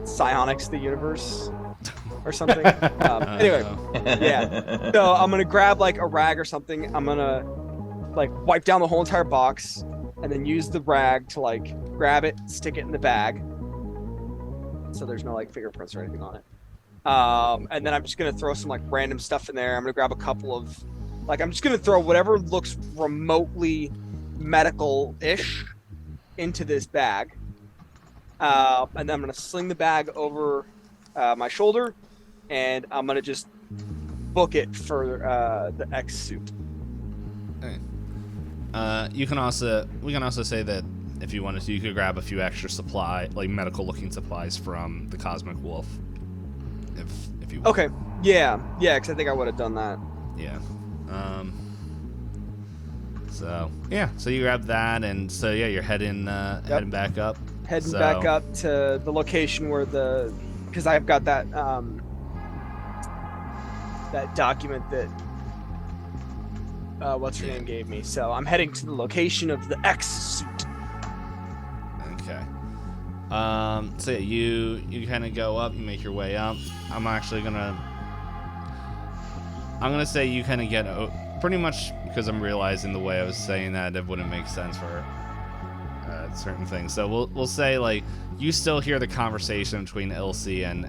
Psionics the universe? Or something. Anyway, yeah. So I'm gonna grab like a rag or something. I'm gonna like wipe down the whole entire box, and then use the rag to like grab it, stick it in the bag, so there's no like fingerprints or anything on it. And then I'm just gonna throw some like random stuff in there. I'm gonna grab a couple of like I'm just gonna throw whatever looks remotely medical-ish into this bag, and then I'm gonna sling the bag over my shoulder. And I'm gonna just book it for the X suit. Okay. We can also say that if you wanted to, you could grab a few extra like medical-looking supplies from the Cosmic Wolf. If you want. Okay. Yeah, because I think I would have done that. Yeah. So you grab that, and so yeah, you're heading back up. Heading back up to the location where because I've got that that document that what's her name gave me. So I'm heading to the location of the X suit. Okay. So yeah, you kind of go up, you make your way up. I'm gonna say you kind of get pretty much, because I'm realizing the way I was saying that it wouldn't make sense for certain things. So we'll say like you still hear the conversation between Elsie and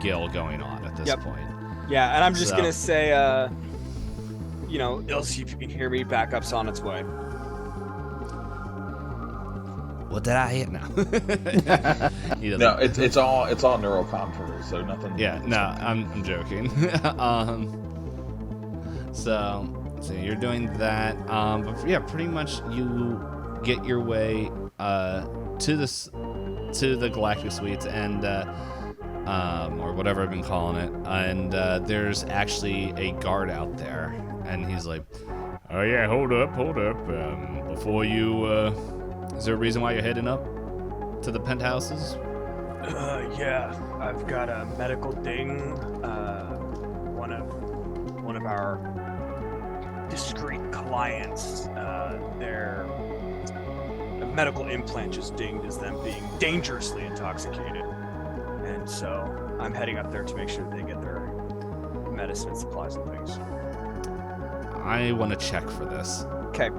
Gil going on at this point. Yeah, and I'm just gonna say, Elsie, if you can hear me, backup's on its way. What did I hear? No. No, it's all neurocom for her, so nothing. Yeah, no, I'm joking. So you're doing that, but yeah, pretty much you get your way to the Galactic Suites and or whatever I've been calling it, and there's actually a guard out there, and he's like, "Oh yeah, hold up, before you, is there a reason why you're heading up to the penthouses?" Yeah, I've got a medical ding. One of our discreet clients, their medical implant just dinged as them being dangerously intoxicated. And so I'm heading up there to make sure they get their medicine and supplies and things. I want to check for this. Okay.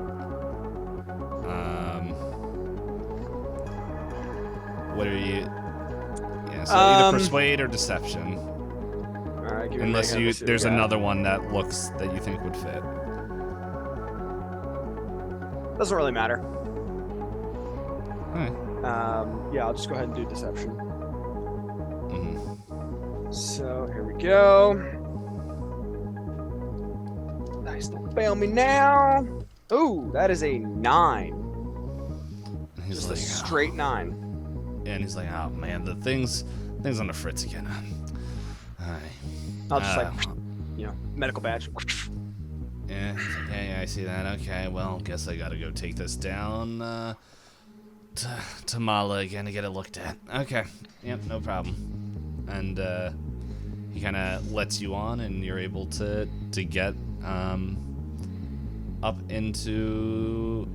What are you? Yeah, so either persuade or deception. All right. Unless there's another one that looks that you think would fit. Doesn't really matter. Alright. Yeah, I'll just go ahead and do deception. Mm-hmm. So here we go. Nice, don't fail me now. Ooh, that is a 9. He's Just like, a straight 9. And he's like, "Oh man, the thing's on the fritz again." Alright. I'll just medical badge. Yeah, okay, I see that. Okay, well, guess I gotta go take this down to Mala again to get it looked at. Okay, yep, no problem. And he kind of lets you on, and you're able to get up into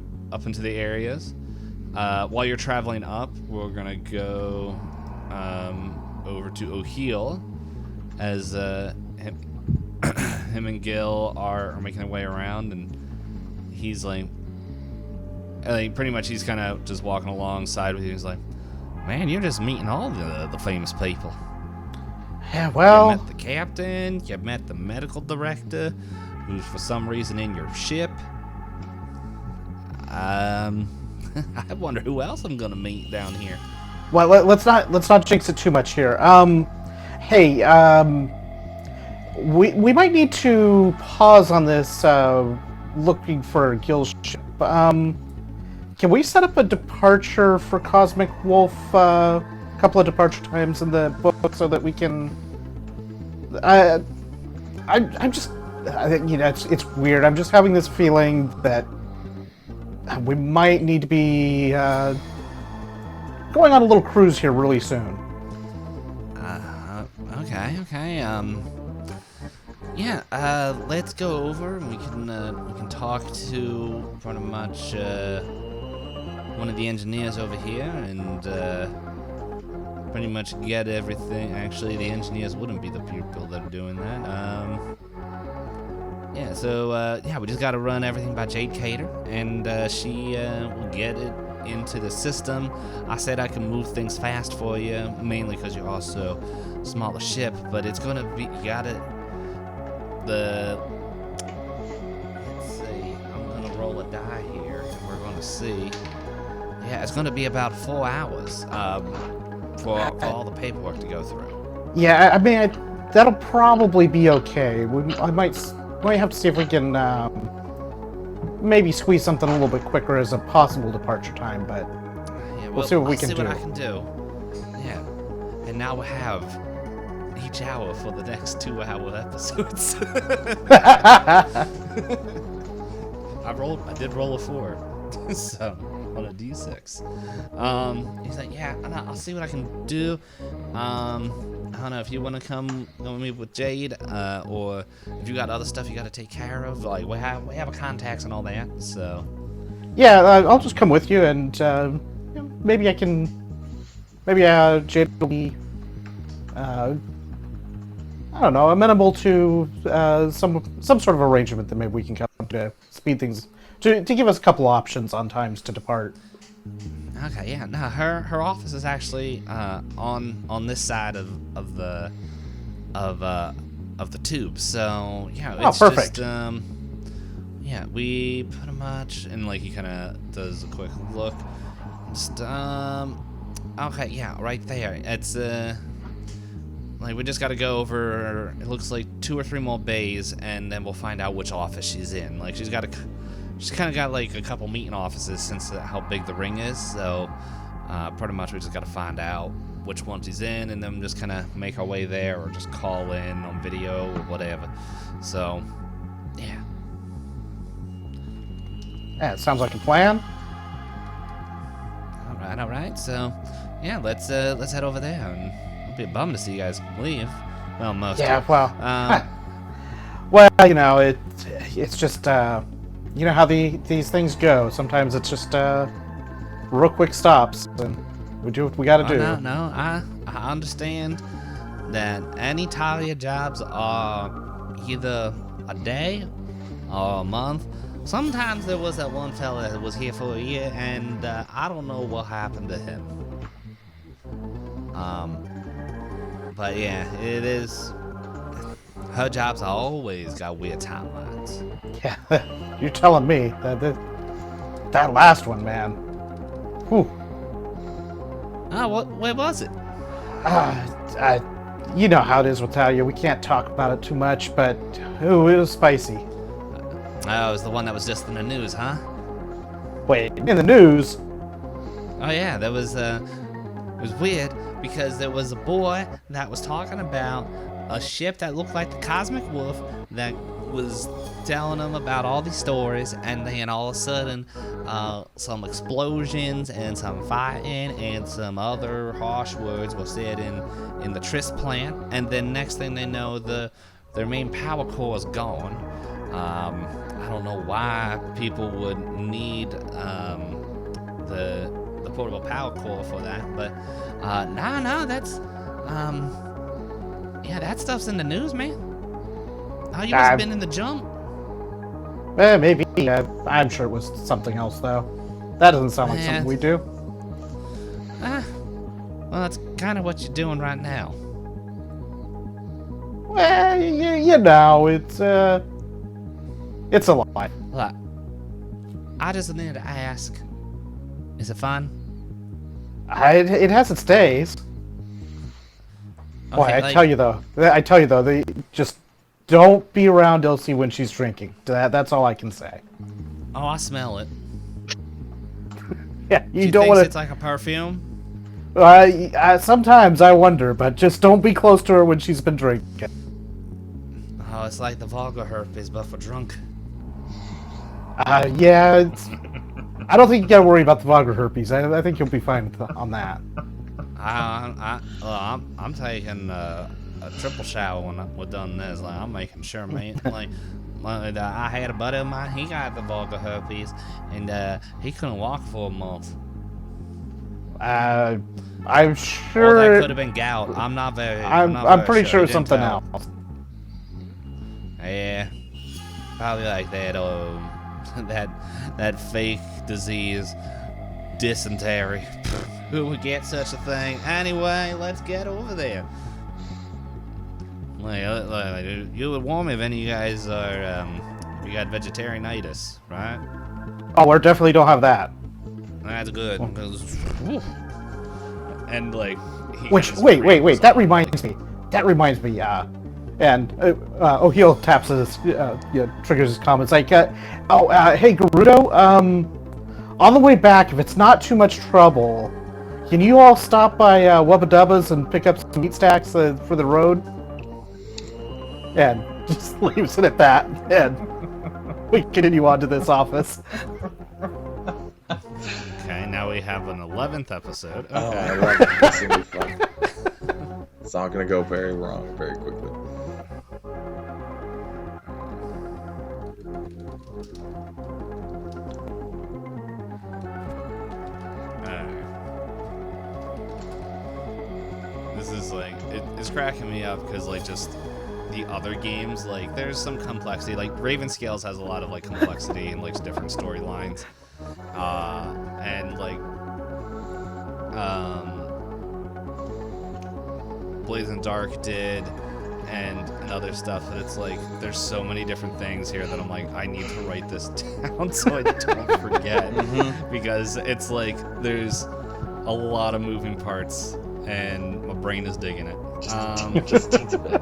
the areas. While you're traveling up, we're gonna go over to O'Heal as him and Gil are making their way around, and he's like pretty much he's kind of just walking alongside with you. He's like, "Man, you're just meeting all the famous people." Yeah, You well, met the captain. You met the medical director, who's for some reason in your ship. I wonder who else I'm gonna meet down here. well, let's not jinx it too much here. Hey, we might need to pause on this looking for Gil's ship. Can we set up a departure for Cosmic Wolf? A couple of departure times in the book so that we can. I'm just, you know, it's weird. I'm just having this feeling that we might need to be going on a little cruise here really soon. Okay. Yeah. Let's go over and we can talk to pretty much one of the engineers over here and pretty much get everything. Actually, the engineers wouldn't be the people that are doing that. Yeah. So yeah, we just got to run everything by Jade Cater, and she will get it into the system. I said I can move things fast for you, mainly because you're also a smaller ship, but it's gonna be, you gotta, let's see, I'm gonna roll a die here, and we're gonna see. Yeah, it's gonna be about 4 hours for all the paperwork to go through. Yeah, I mean, that'll probably be okay. I might have to see if we can maybe squeeze something a little bit quicker as a possible departure time, but Yeah, we'll see what we can see do. what I can do. Yeah, and now we have each hour for the next 2-hour episodes. I did roll a 4, so on a d6. He's like, yeah, I'll see what I can do. I don't know if you want to come meet with Jade, or if you got other stuff you got to take care of. Like we have a contacts and all that. So Yeah, I'll just come with you, and maybe I can. Maybe Jade will be. I don't know, amenable to some sort of arrangement that maybe we can come to speed things to give us a couple options on times to depart. okay, yeah, no, her office is actually on this side of the tube. So yeah, it's perfect. just yeah, we pretty much, and like he kind of does a quick look. Just okay, yeah, right there. It's like we just got to go over. It looks like 2 or 3 more bays, and then we'll find out which office she's in. Like she's kind of got like a couple meeting offices since how big the ring is. So pretty much we just got to find out which one she's in, and then just kind of make our way there, or just call in on video or whatever. So yeah. Yeah, it sounds like a plan. All right. So yeah, let's head over there. And it'll be a bum to see you guys leave. Well, most. Yeah, of you. well, well, you know, it's just you know how these things go. Sometimes it's just real quick stops, and we do what we got to do. No, I understand that any Talia jobs are either a day or a month. Sometimes there was that one fella that was here for a year, and I don't know what happened to him. But yeah, it is. Her jobs always got weird timelines. Yeah, you're telling me that last one, man. Whew. Where was it? You know how it is with Talia. We can't talk about it too much, but ooh, it was spicy. Oh, it was the one that was just in the news, huh? Wait, in the news? Oh yeah, that was it was weird because there was a boy that was talking about a ship that looked like the Cosmic Wolf that was telling him about all these stories, and then all of a sudden some explosions and some fighting and some other harsh words were said in the Tryst plant, and then next thing they know their main power core is gone. I don't know why people would need the portable power core for that, but no, that's yeah, that stuff's in the news, man. Oh, you must have been in the jump. Maybe. I'm sure it was something else, though. That doesn't sound like something we do. Well, that's kind of what you're doing right now. Well, you know, it's a lie. Look, I just need to ask. Is it fun? It has its days. Boy, I tell you though, they just don't be around Elsie when she's drinking. That's all I can say. Oh, I smell it. Yeah, you She don't thinks want it's like a perfume? sometimes I wonder, but just don't be close to her when she's been drinking. Oh, it's like the vulgar herpes, but for drunk. Yeah, I don't think you gotta worry about the vulgar herpes. I think you'll be fine on that. I'm taking a triple shower when we're done this. Like, I'm making sure, man. I had a buddy of mine. He got the vulgar herpes, and he couldn't walk for a month. I'm Or sure. that could have been gout. I'm not very. I'm pretty sure He it's didn't something tell. else. Yeah, probably like that. That fake disease, dysentery. Who would get such a thing? Anyway, let's get over there. You would warn me if any of you guys are, you got vegetarianitis, right? Oh, we definitely don't have that. That's good. And like, Which wait. That reminds me. And O'Heal taps his, triggers his comments like, hey Gerudo, on the way back, if it's not too much trouble, can you all stop by Wubba Dubba's and pick up some meat stacks for the road? And just leaves it at that. And we continue on to this office. Okay, now we have an 11th episode. Okay. Oh, I love it. This will be fun. It's not going to go very wrong very quickly. This is like, it's cracking me up because like just the other games, like there's some complexity. Like Raven Scales has a lot of like complexity and like different storylines, and like Blazing Dark did, and other stuff. But it's like there's so many different things here that I'm like, I need to write this down so I don't forget, because it's like there's a lot of moving parts and my brain is digging it. Just teens a bit.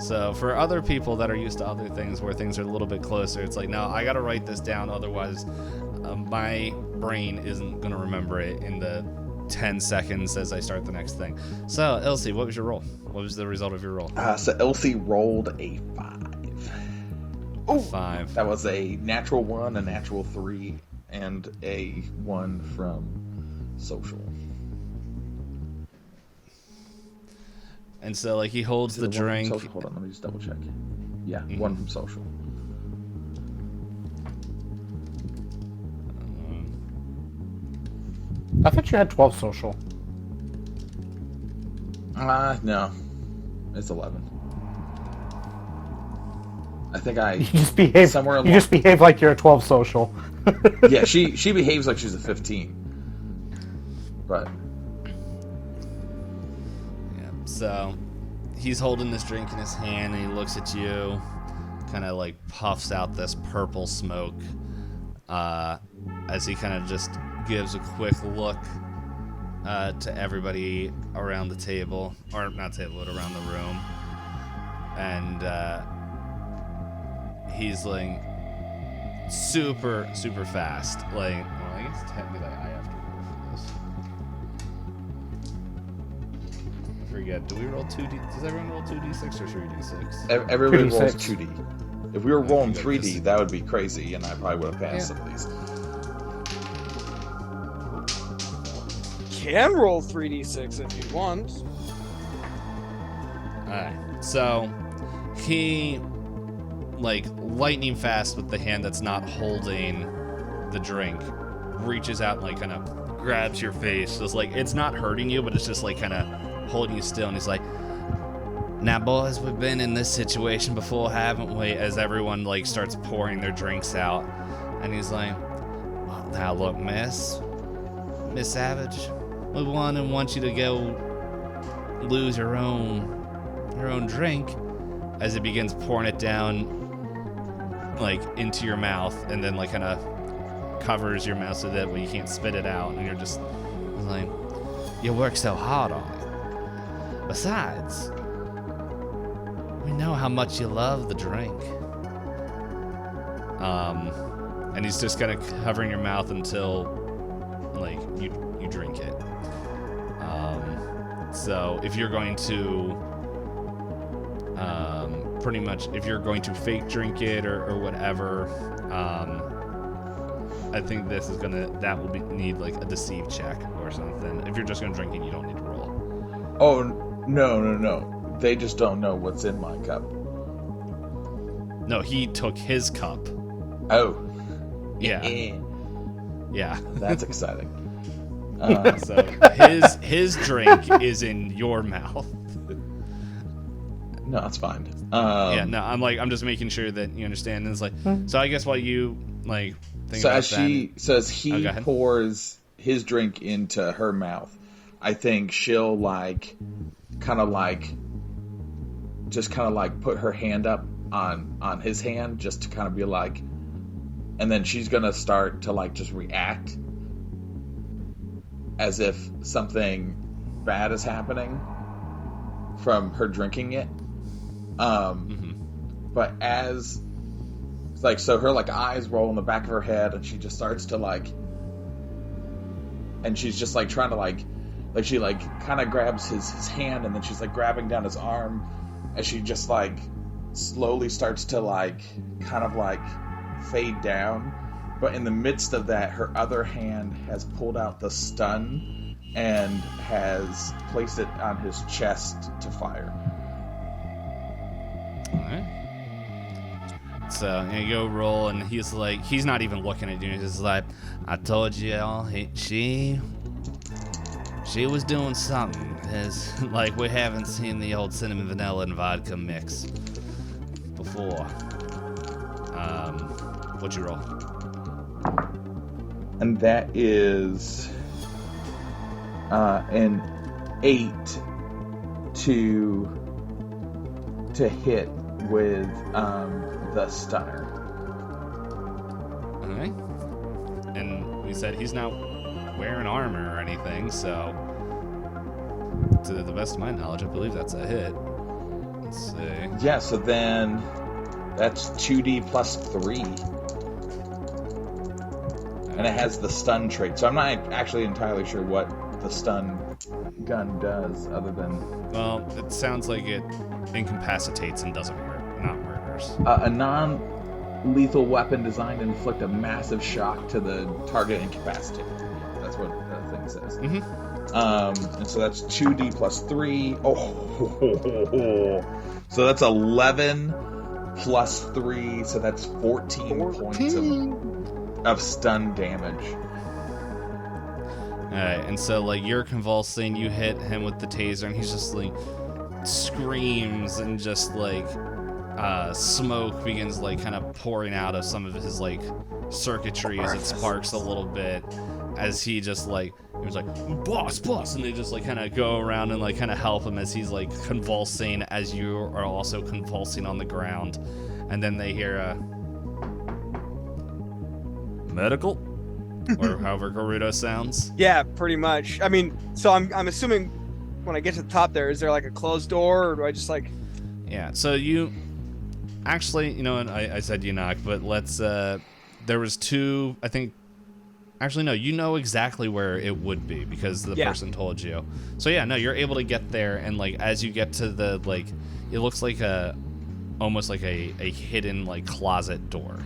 So for other people that are used to other things where things are a little bit closer, it's like, no, I gotta write this down, otherwise my brain isn't gonna remember it in the 10 seconds as I start the next thing. So Elsie, what was your roll? What was the result of your roll? So Elsie rolled a 5. Oh, 5. That was a natural 1, a natural 3, and a 1 from social. And so like he holds the drink. Hold on, let me just double check. Yeah, 1 from social. I thought you had 12 social. No. It's 11. I think I You just behave. somewhere along. You just behave like you're a 12 social. Yeah, she behaves like she's a 15. But Yeah. So he's holding this drink in his hand and he looks at you, kind of like puffs out this purple smoke, as he kind of just gives a quick look to everybody around the table, or not table, but around the room, and he's like super fast. Like, well, I guess technically I have to roll for this. I forget. Do we roll 2D? Does everyone roll 2d6 or 3d6? everybody 2d6. rolls 2D. If we were rolling think I 3D, just- that would be crazy, and I probably would have passed some of these. Can roll 3d6 if you want. Alright, so he, like, lightning fast with the hand that's not holding the drink, reaches out and, like, kind of grabs your face. So it's like, it's not hurting you, but it's just, like, kind of holding you still. And he's like, now, boys, we've been in this situation before, haven't we? As everyone, like, starts pouring their drinks out. And he's like, well, now, look, Miss Savage, we want you to go lose your own your own drink, as it begins pouring it down, like, into your mouth, and then, like, kind of covers your mouth so that way you can't spit it out, and you're just like, you work so hard on it. Besides, we know how much you love the drink. And he's just kind of covering your mouth until, like, you drink it. So if you're going to, pretty much, if you're going to fake drink it or whatever, I think this is need like a deceive check or something. If you're just gonna drink it, you don't need to roll. Oh, no. They just don't know what's in my cup. No, he took his cup. Oh. Yeah. Yeah. That's exciting. So his drink is in your mouth. No, it's fine. Yeah, no, I'm just making sure that you understand. And it's like, so I guess while you, like, think So about as he pours his drink into her mouth, I think she'll kind of put her hand up on his hand just to kind of be like, and then she's gonna start to like just react as if something bad is happening from her drinking it. But as like, so her like eyes roll in the back of her head, and she just starts to like, and she's just like trying to like she like kind of grabs his hand, and then she's like grabbing down his arm as she just like slowly starts to like kind of like fade down. But in the midst of that, her other hand has pulled out the stun and has placed it on his chest to fire. Alright. So you go roll, and he's like, he's not even looking at you. He's just like, I told you all, she was doing something. It's like we haven't seen the old cinnamon, vanilla, and vodka mix before. What'd you roll? And that is an 8 to hit with the stunner. Alright. And we said he's not wearing armor or anything, so to the best of my knowledge, I believe that's a hit. Let's see. Yeah, so then that's 2d plus 3. And it has the stun trait. So I'm not actually entirely sure what the stun gun does other than... Well, it sounds like it incapacitates and doesn't not murders. A non-lethal weapon designed to inflict a massive shock to the target incapacitated. That's what the thing says. And so that's 2d plus 3. So that's 11 plus 3. So that's 14 points of stun damage. Alright, and so like you're convulsing, you hit him with the taser, and he's just like screams, and just like smoke begins like kind of pouring out of some of his like circuitry as it sparks a little bit, as he just like, he was like, boss, and they just like kind of go around and like kind of help him as he's like convulsing, as you are also convulsing on the ground. And then they hear a medical, or however Gerudo sounds. Yeah, pretty much. I mean, so I'm assuming when I get to the top there, is there like a closed door, or do I just like... Yeah, so you actually, you know, and I said you knock, but let's there was two, I think. Actually, no, you know exactly where it would be because the person told you. So yeah, no, you're able to get there, and like as you get to the like, it looks like almost like a hidden like closet door.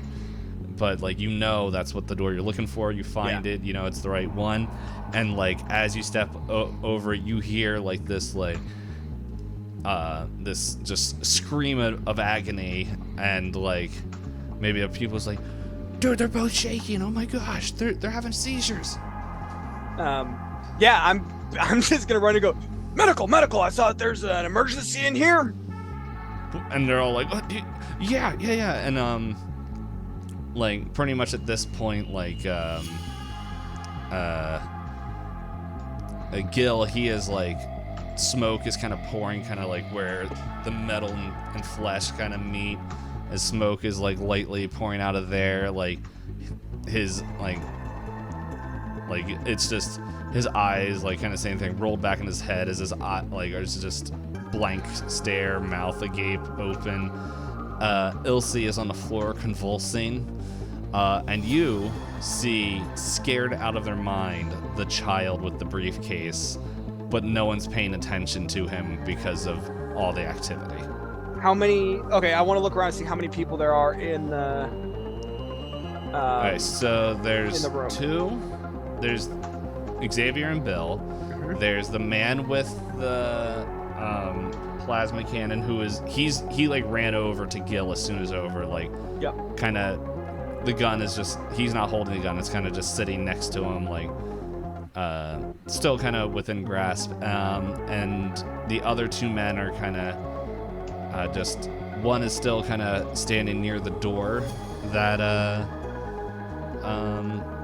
But like, you know, that's what the door you're looking for. You find it, you know, it's the right one. And like as you step over, you hear like this like this just scream of agony, and like maybe a people's like, dude, they're both shaking. Oh my gosh, they're having seizures. Yeah, I'm just gonna run and go, medical. I saw that there's an emergency in here. And they're all like, oh, yeah. And like pretty much at this point, like Gil, he is like smoke is kind of pouring, kind of like where the metal and flesh kind of meet, as smoke is like lightly pouring out of there, like his like it's just his eyes, like kind of same thing, rolled back in his head as his eye, like is just blank stare, mouth agape, open. Ilse is on the floor convulsing, and you see, scared out of their mind, the child with the briefcase, but no one's paying attention to him because of all the activity. How many? Okay, I want to look around and see how many people there are in the. Okay, so there's in the room. 2. There's Xavier and Bill. Mhm. There's the man with the plasma cannon he like ran over to Gil as soon as over, like Yep. kind of the gun is just, he's not holding the gun, it's kind of just sitting next to him, like still kind of within grasp, and the other 2 men are kind of just, one is still kind of standing near the door that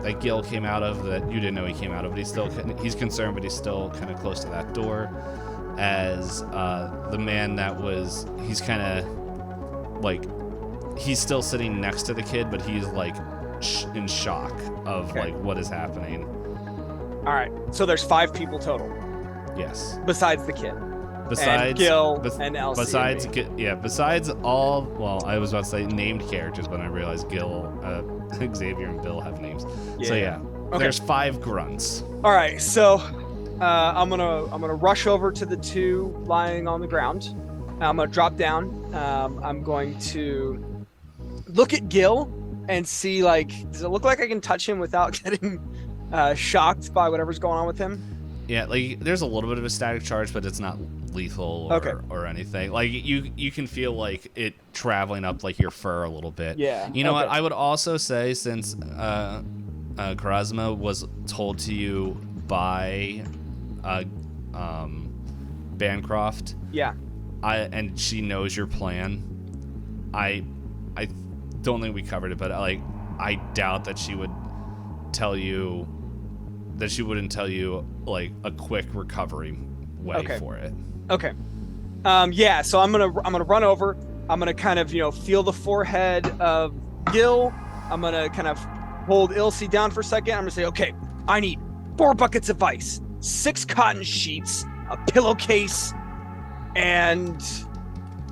that Gil came out of, that you didn't know he came out of, but he's concerned, but he's still kind of close to that door. As the man that was, he's kind of like, he's still sitting next to the kid, but he's like in shock of like what is happening. All right, so there's 5 people total Yes. besides the kid. Besides and Gil and Elsie. Besides all, well, I was about to say named characters, but I realized Gil, Xavier, and Bill have names. So yeah, Okay. there's 5 grunts. All right, so I'm gonna rush over to the 2 lying on the ground. I'm gonna drop down. I'm going to look at Gil and see, like, does it look like I can touch him without getting shocked by whatever's going on with him? Yeah, like there's a little bit of a static charge, but it's not lethal or anything. Like you can feel like it traveling up like your fur a little bit. Yeah. You know what? I would also say, since Charisma was told to you by Bancroft, Yeah. and she knows your plan. I don't think we covered it, but like I doubt that she would tell you, that she wouldn't tell you like a quick recovery way for it. Okay. Yeah. So I'm gonna run over. I'm gonna kind of feel the forehead of Gil. I'm gonna kind of hold Ilse down for a second. I'm gonna say, okay, I need 4 buckets of ice, 6 cotton sheets, a pillowcase, and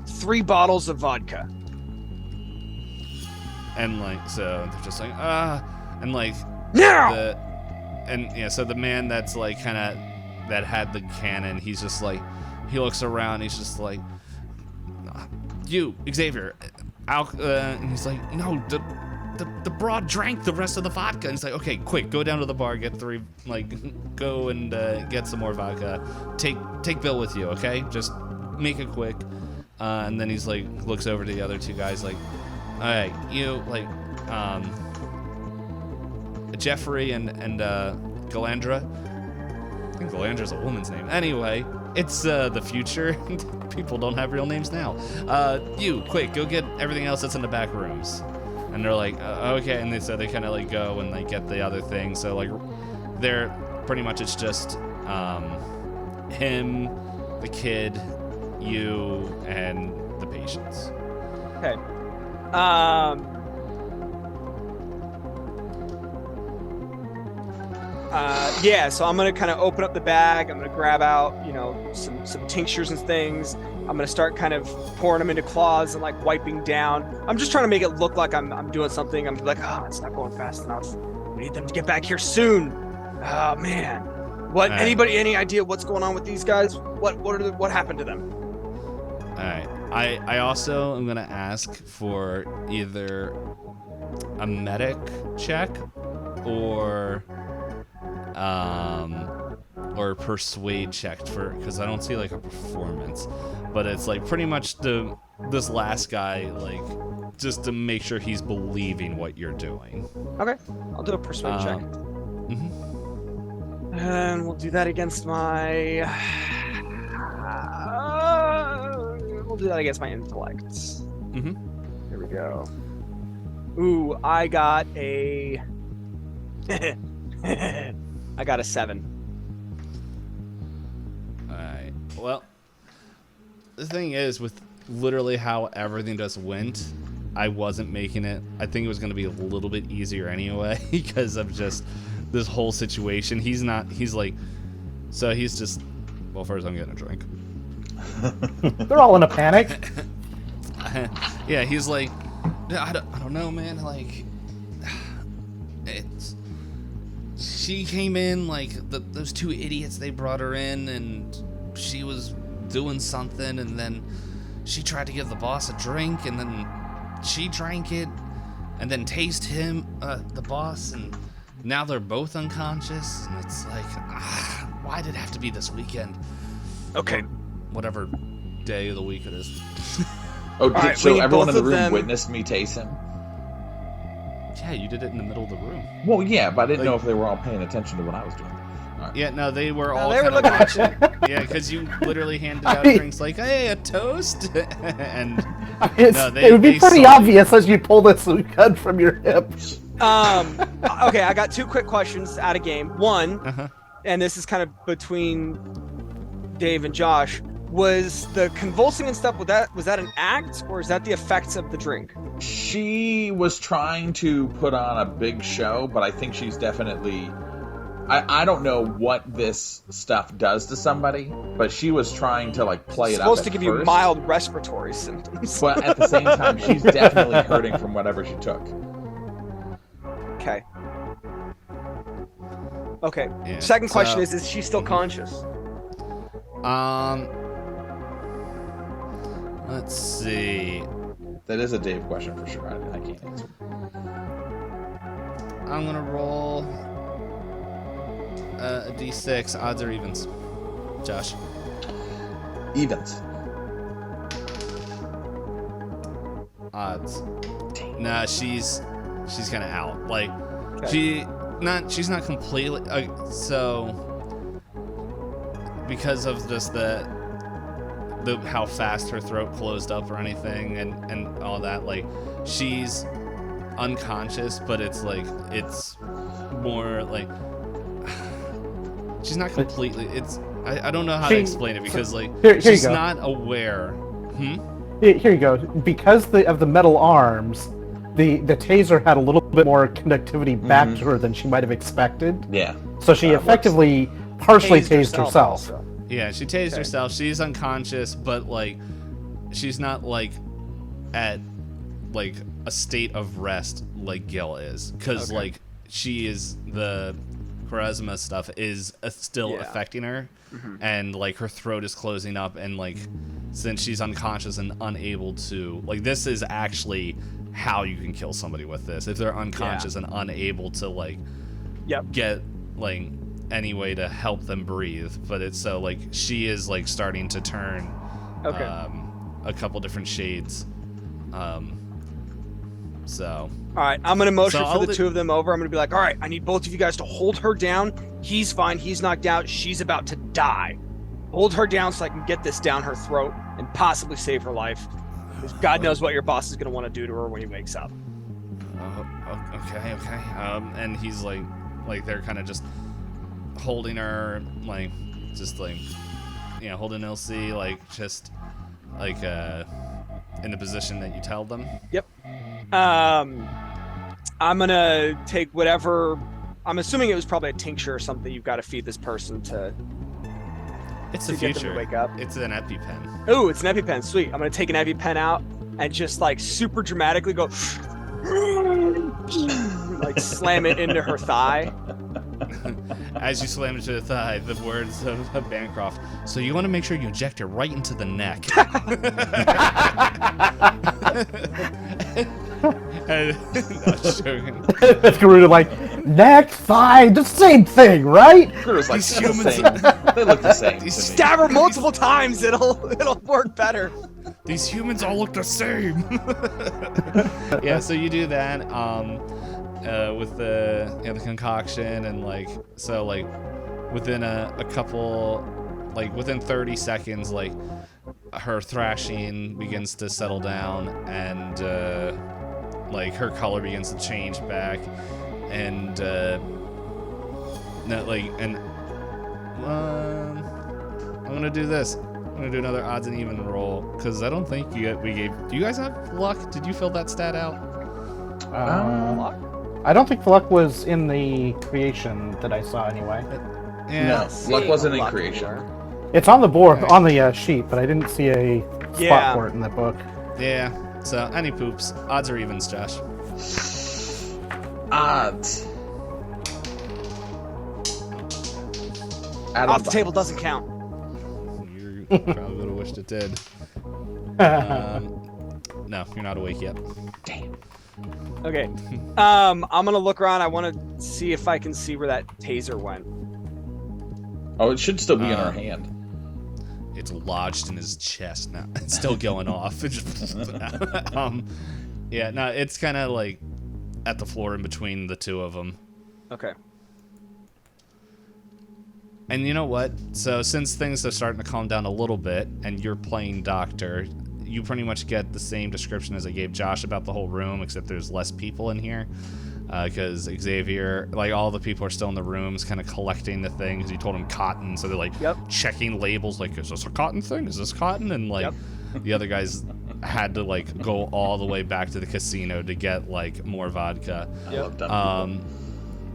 3 bottles of vodka. And like, so they're just like, and like Now. So the man that's like kind of, that had the cannon, he's just like, he looks around, he's just like, you, Xavier, and he's like, no, the broad drank the rest of the vodka. And he's like, okay, quick, go down to the bar, get 3, like, go and get some more vodka. Take Bill with you, okay? Just make it quick. And then he's like, looks over to the other 2 guys, like, all right, you, like, Jeffrey and Galandra. I think Galandra's a woman's name. Anyway, it's the future. People don't have real names now. You, quick, go get everything else that's in the back rooms. And they're like, okay. And they kind of like go and like get the other thing. So like, they're pretty much, it's just him, the kid, you, and the patients. Okay. Yeah, so I'm gonna kind of open up the bag. I'm gonna grab out, some tinctures and things. I'm gonna start kind of pouring them into claws and like wiping down. I'm just trying to make it look like I'm doing something. I'm like, oh, it's not going fast enough. We need them to get back here soon. Oh man, what? Anybody any idea what's going on with these guys? What happened to them? All right. I also am gonna ask for either a medic check or persuade check, because I don't see like a performance, but it's like pretty much this last guy, like just to make sure he's believing what you're doing. Okay, I'll do a persuade check. Mm-hmm. And we'll do that against my. We'll do that against my intellect. Mm-hmm. Here we go. Ooh, I got a. I got a 7. All right. Well, the thing is, with literally how everything just went, I wasn't making it. I think it was going to be a little bit easier anyway because of just this whole situation. He's like, so he's just, well, first I'm getting a drink. They're all in a panic. Yeah, he's like, I don't know, man. Like, she came in, like, those two idiots, they brought her in, and she was doing something, and then she tried to give the boss a drink, and then she drank it, and then tased him, the boss, and now they're both unconscious, and it's like, why did it have to be this weekend? Okay. Or whatever day of the week it is. Oh, so everyone in the room witnessed me tase him? Yeah, you did it in the middle of the room. Well, yeah, but I didn't know if they were all paying attention to what I was doing. Right. Yeah, no, they were all. They were looking at you. Yeah, because you literally handed out drinks like, "Hey, a toast," and it would be pretty obvious as you pull this gun from your hip. Okay, I got two quick questions out of game. One, and this is kind of between Dave and Josh. Was the convulsing and stuff, was that an act, or is that the effects of the drink? She was trying to put on a big show, but I think she's definitely... I don't know what this stuff does to somebody, but she was trying to, like, play it up. It's supposed to give you mild respiratory symptoms. But at the same time, she's definitely hurting from whatever she took. Okay. Okay. Yeah, Second question is she still conscious? Let's see. That is a Dave question for sure. I can't answer. I'm gonna roll a d6. Odds or evens? Josh. Evens. Odds. Nah, she's kind of out. Like, okay. She's not completely. So because of just the how fast her throat closed up or anything and all that, like, she's unconscious, but it's like, it's more like she's not completely, it's I don't know how to explain it because like here she's not aware. Here you go. Because of the metal arms, the taser had a little bit more conductivity back to her than she might have expected. Yeah. So she effectively partially tased herself. Yeah, she tased herself. She's unconscious, but like she's not like at like a state of rest like Gil is, because like she is, the charisma stuff is still affecting her, and like her throat is closing up, and like since she's unconscious and unable to, like, this is actually how you can kill somebody with this, if they're unconscious and unable to like get like any way to help them breathe. But it's so like she is like starting to turn a couple different shades. So all right, I'm gonna motion for the two of them over. I'm gonna be like, all right, I need both of you guys to hold her down. He's fine, he's knocked out, she's about to die. Hold her down so I can get this down her throat and possibly save her life, because God knows what your boss is gonna want to do to her when he wakes up. Okay. And he's like they're kind of just holding her, like, just like, you know, holding LC, like, just like in the position that you tell them. Yep. I'm gonna take whatever. I'm assuming it was probably a tincture or something you've got to feed this person to. It's the future. Get them to wake up. It's an EpiPen. Ooh, it's an EpiPen. Sweet. I'm gonna take an EpiPen out and just like super dramatically go, like slam it into her thigh. As you slam it to the thigh, the words of Bancroft. So you want to make sure you inject her right into the neck. That's Garuda like, neck, thigh, the same thing, right? Garuda's like, these humans, they look the same. Stab her multiple times, it'll work better. These humans all look the same. Yeah, so you do that with the concoction, and like, so like within a couple, like within 30 seconds, like her thrashing begins to settle down, and like her color begins to change back, and I'm gonna do this. I'm gonna do another odds and even roll because I don't think we gave. Do you guys have luck? Did you fill that stat out? I don't think luck was in the creation that I saw anyway. Yeah. No, luck wasn't in creation. It's on the board, Right. on the sheet, but I didn't see a spot for it in the book. Yeah. So any poops, odds or evens, Josh. Odds. Off the table doesn't count. You probably would have wished it did. No, you're not awake yet. Damn. Okay. I'm gonna look around. I want to see if I can see where that taser went. Oh, it should still be in our hand. It's lodged in his chest now. It's still going off. It just, yeah, no, it's kind of like at the floor in between the two of them. Okay. And you know what? So since things are starting to calm down a little bit, and you're playing doctor, you pretty much get the same description as I gave Josh about the whole room, except there's less people in here. Because Xavier, like all the people are still in the rooms kind of collecting the thing, because you told them cotton, so they're like checking labels, like, is this a cotton thing? Is this cotton? And like the other guys had to like go all the way back to the casino to get like more vodka. I love dumb people.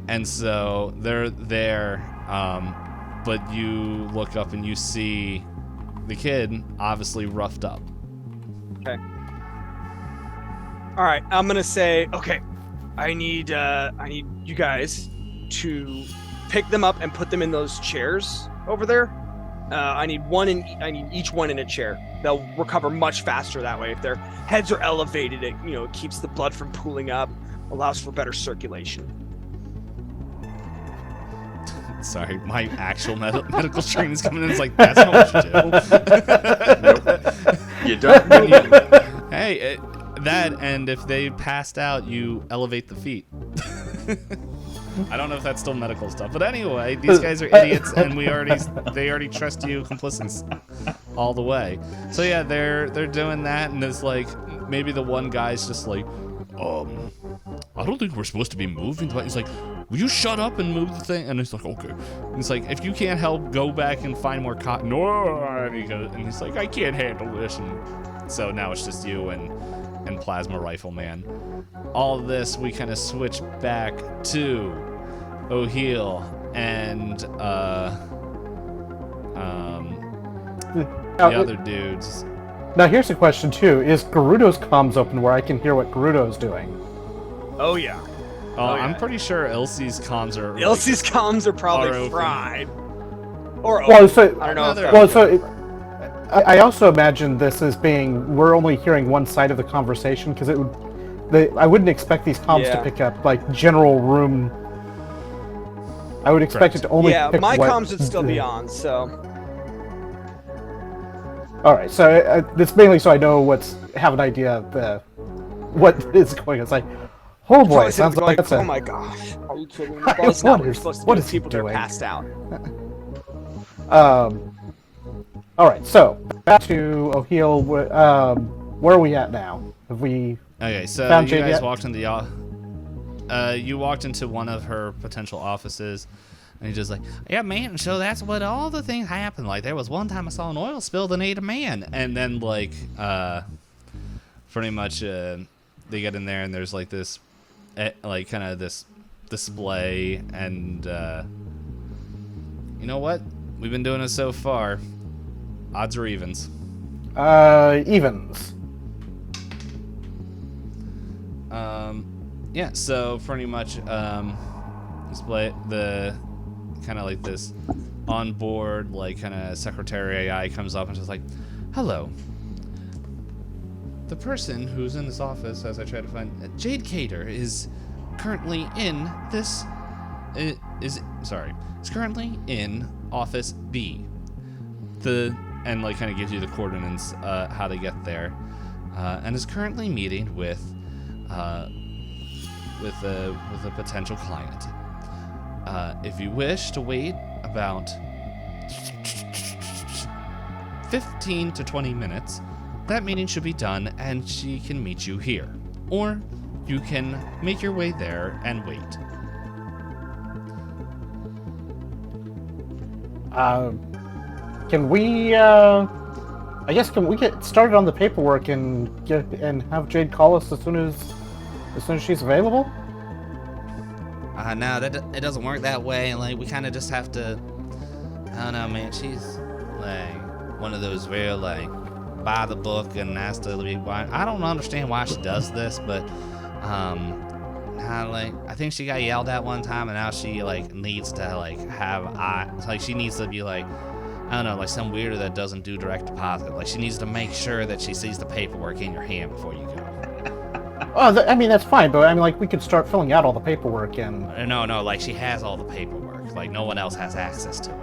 And so they're there, but you look up and you see the kid obviously roughed up. Okay. All right. I'm gonna say, okay, I need you guys to pick them up and put them in those chairs over there. I need each one in a chair. They'll recover much faster that way. If their heads are elevated, it keeps the blood from pooling up, allows for better circulation. Sorry, my actual medical training is coming in. It's like, that's not what you do. You don't. Hey, that, and if they passed out, you elevate the feet. I don't know if that's still medical stuff, but anyway, these guys are idiots, and they already trust you complicit all the way. So yeah, they're doing that, and it's like maybe the one guy's just like, I don't think we're supposed to be moving. He's like, will you shut up and move the thing? And he's like, okay. And it's like, if you can't help, go back and find more cotton. And he's like, I can't handle this. And so now it's just you and Plasma Rifle Man. All of this, we kind of switch back to O'Heal and the other dudes. Now here's the question too: is Gerudo's comms open where I can hear what Gerudo's doing? Oh yeah. I'm pretty sure Elsie's comms are. Elsie's comms are probably fried. Or well, so, I don't know. Well, so I also imagine this as being we're only hearing one side of the conversation because I wouldn't expect these comms to pick up like general room. I would expect it to only. Yeah, pick my what, comms would still be on. So. All right, so it's mainly so I know have an idea of what is going on. It's like, oh boy, sounds like that's oh my gosh, are you kidding me? That's not what you're supposed to do. What is people he doing? That are passed out. All right, so back to O'Heal. Where are we at now? Have we? Okay, so found you Jade guys yet? walked into you walked into one of her potential offices. And he's just like, yeah, man, so that's what all the things happened. Like, there was one time I saw an oil spill that ate a man. And then, like, pretty much they get in there and there's, like, this, like, kind of this display. And, you know what? We've been doing it so far. Odds or evens? Evens. Yeah, so pretty much display the... kind of like this on-board, like, kind of secretary AI comes up and just like, hello. The person who's in this office, as I try to find, Jade Cater, is currently in this, is currently in Office B. And like kind of gives you the coordinates, how to get there, and is currently meeting with a potential client. If you wish to wait about 15 to 20 minutes, that meeting should be done and she can meet you here. Or you can make your way there and wait. can we? I guess can we get started on the paperwork and have Jade call us as soon as she's available? No, it doesn't work that way. Like, we kind of just have to. I don't know, man. She's like one of those real like by the book and has to be. I don't understand why she does this, but like I think she got yelled at one time, and now she like needs to like have like she needs to be like. I don't know, like some weirdo that doesn't do direct deposit. Like she needs to make sure that she sees the paperwork in your hand before you go. Oh, I mean that's fine, but I mean like we could start filling out all the paperwork and. No, like she has all the paperwork. Like no one else has access to it.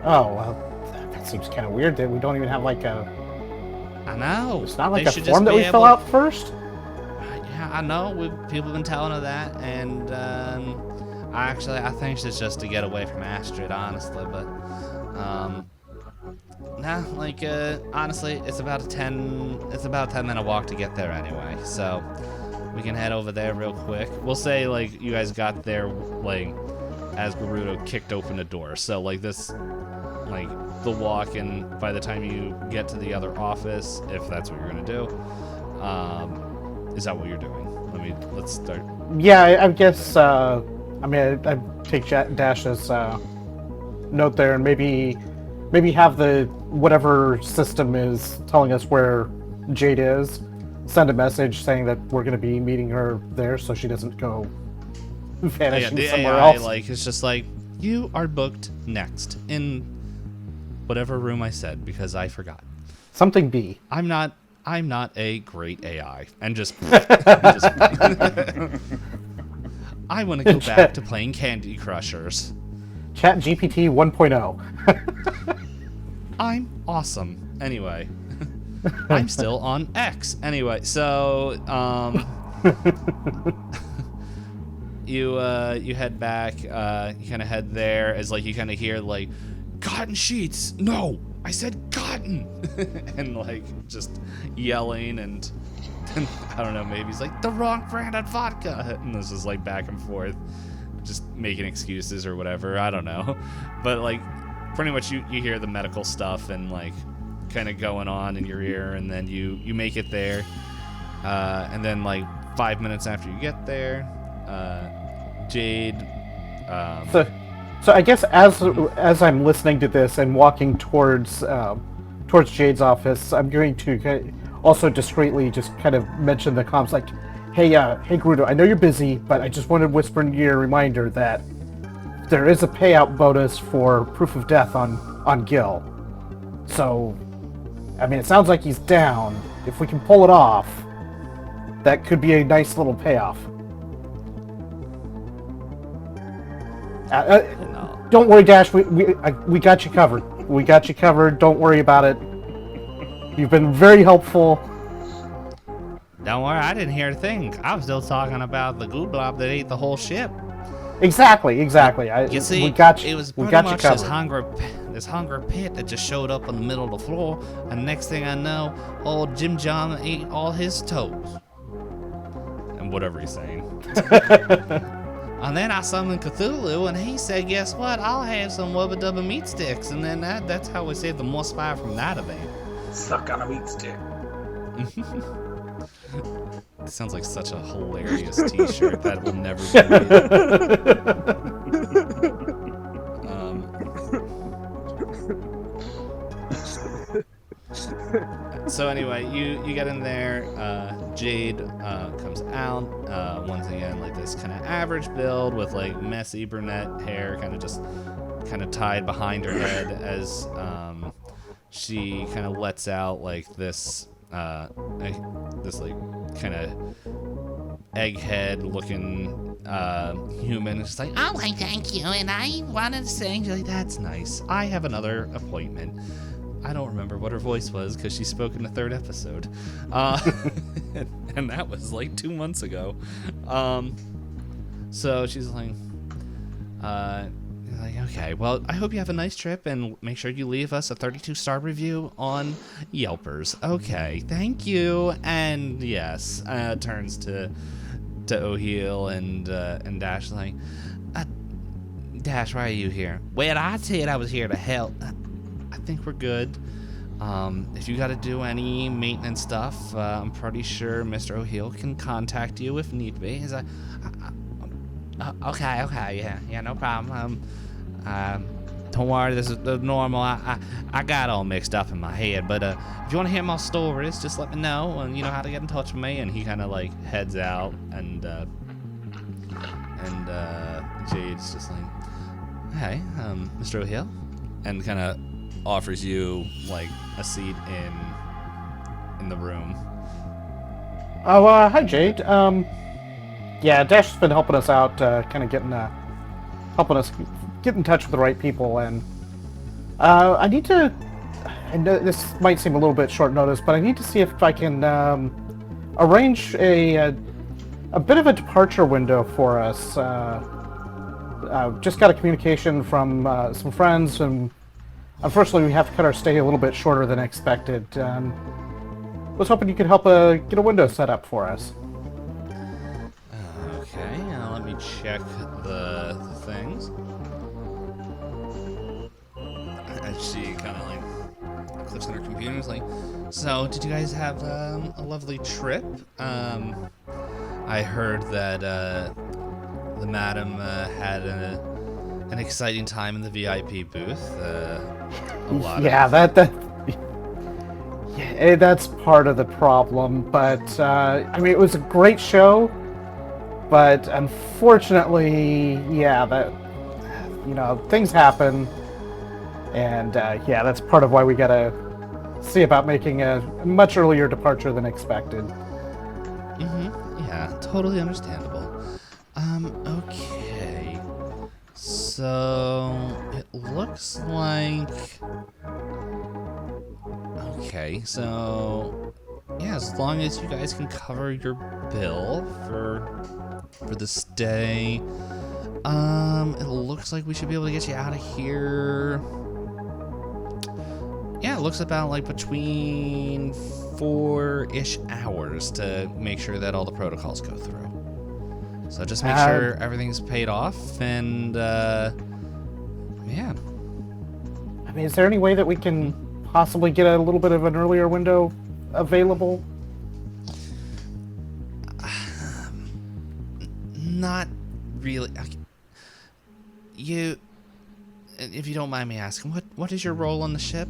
Oh well, that seems kind of weird that we don't even have like a. I know. It's not like a form that we fill out first. Yeah, I know. People have been telling her that, and I think it's just to get away from Astrid, honestly, but. Nah, like, honestly, it's about a 10-minute walk to get there anyway, so we can head over there real quick. We'll say, like, you guys got there, like, as Gerudo kicked open the door, so, like, this, like, the walk, and by the time you get to the other office, if that's what you're gonna do, is that what you're doing? Let's start. Yeah, I guess, I mean, I take Dash's, note there and maybe have the whatever system is telling us where Jade is send a message saying that we're going to be meeting her there so she doesn't go vanishing somewhere else. Like it's just like you are booked next in whatever room I said because I forgot. Something B. I'm not a great AI and just I want to go back to playing Candy Crushers. Chat GPT 1.0. I'm awesome. Anyway, I'm still on X. Anyway, so you head back. You kind of head there as like you kind of hear like cotton sheets. No, I said cotton, and like just yelling and I don't know. Maybe he's like the wrong brand of vodka, and this is like back and forth. Just making excuses or whatever, I don't know. But like pretty much you hear the medical stuff and like kind of going on in your ear, and then you make it there, and then like 5 minutes after you get there, Jade so I guess as I'm listening to this and walking towards Jade's office, I'm going to also discreetly just kind of mention the comms like, hey Gerudo, I know you're busy, but I just wanted to whisper in your reminder that there is a payout bonus for proof of death on Gil. So, I mean, it sounds like he's down. If we can pull it off, that could be a nice little payoff. Don't worry, Dash. We got you covered. We got you covered. Don't worry about it. You've been very helpful. Don't worry, I didn't hear a thing. I was still talking about the goo blob that ate the whole ship. Exactly. You see, we got you. It was pretty much this hunger pit that just showed up in the middle of the floor, and next thing I know, old Jim John ate all his toes. And whatever he's saying. And then I summoned Cthulhu, and he said, guess what? I'll have some Wubba Dubba meat sticks. And then that's how we saved the most fire from that event. Suck on a meat stick. It sounds like such a hilarious t-shirt that will never be made. So anyway, you get in there. Jade comes out once again, like this kind of average build with like messy brunette hair, kind of tied behind her head as she kind of lets out like this like kind of egghead looking human. It's like, oh, I thank you, and I wanted to say, like, that's nice. I have another appointment. I don't remember what her voice was because she spoke in the 3rd episode, and that was like 2 months ago. So she's like, okay, well, I hope you have a nice trip, and make sure you leave us a 32-star review on Yelpers. Okay, thank you. And yes, turns to O'Heal and Dash like, Dash, why are you here? Well, I said I was here to help. I think we're good. If you got to do any maintenance stuff, I'm pretty sure Mr. O'Heal can contact you if need be. He's like, okay, yeah, no problem. Don't worry, this is the normal. I got all mixed up in my head, but if you want to hear more stories, just let me know, and you know how to get in touch with me. And he kind of like heads out, and Jade's just like, hey, Mr. O'Heal, and kind of offers you like a seat in the room. Oh, hi Jade. Yeah, Dash's been helping us out, kind of helping us get in touch with the right people, and I need to. I know this might seem a little bit short notice, but I need to see if I can arrange a bit of a departure window for us. Just got a communication from some friends, and unfortunately we have to cut our stay a little bit shorter than expected. Was hoping you could help get a window set up for us. Okay, let me check the things. And she kind of like clicks on her computer and is like, so did you guys have a lovely trip? I heard that the madam had an exciting time in the VIP booth. That's part of the problem. But I mean, it was a great show. But unfortunately, things happen, and that's part of why we gotta see about making a much earlier departure than expected. Yeah, totally understandable. Okay. So it looks like. Okay, so yeah, as long as you guys can cover your bill for the stay, it looks like we should be able to get you out of here. Yeah, it looks about like between 4-ish hours to make sure that all the protocols go through. So just make sure everything's paid off, and yeah. I mean, is there any way that we can possibly get a little bit of an earlier window available? Not really. You, if you don't mind me asking, what is your role on the ship?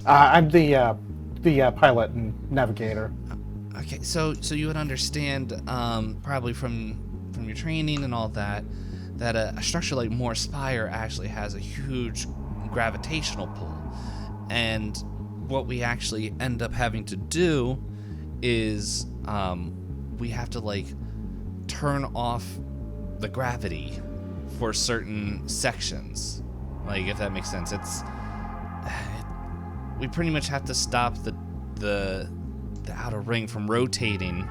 I'm the pilot and navigator. Okay, so you would understand, probably from your training and all that a structure like Moore Spire actually has a huge gravitational pull, and what we actually end up having to do is we have to like turn off the gravity for certain sections, like, if that makes sense. We pretty much have to stop the outer ring from rotating,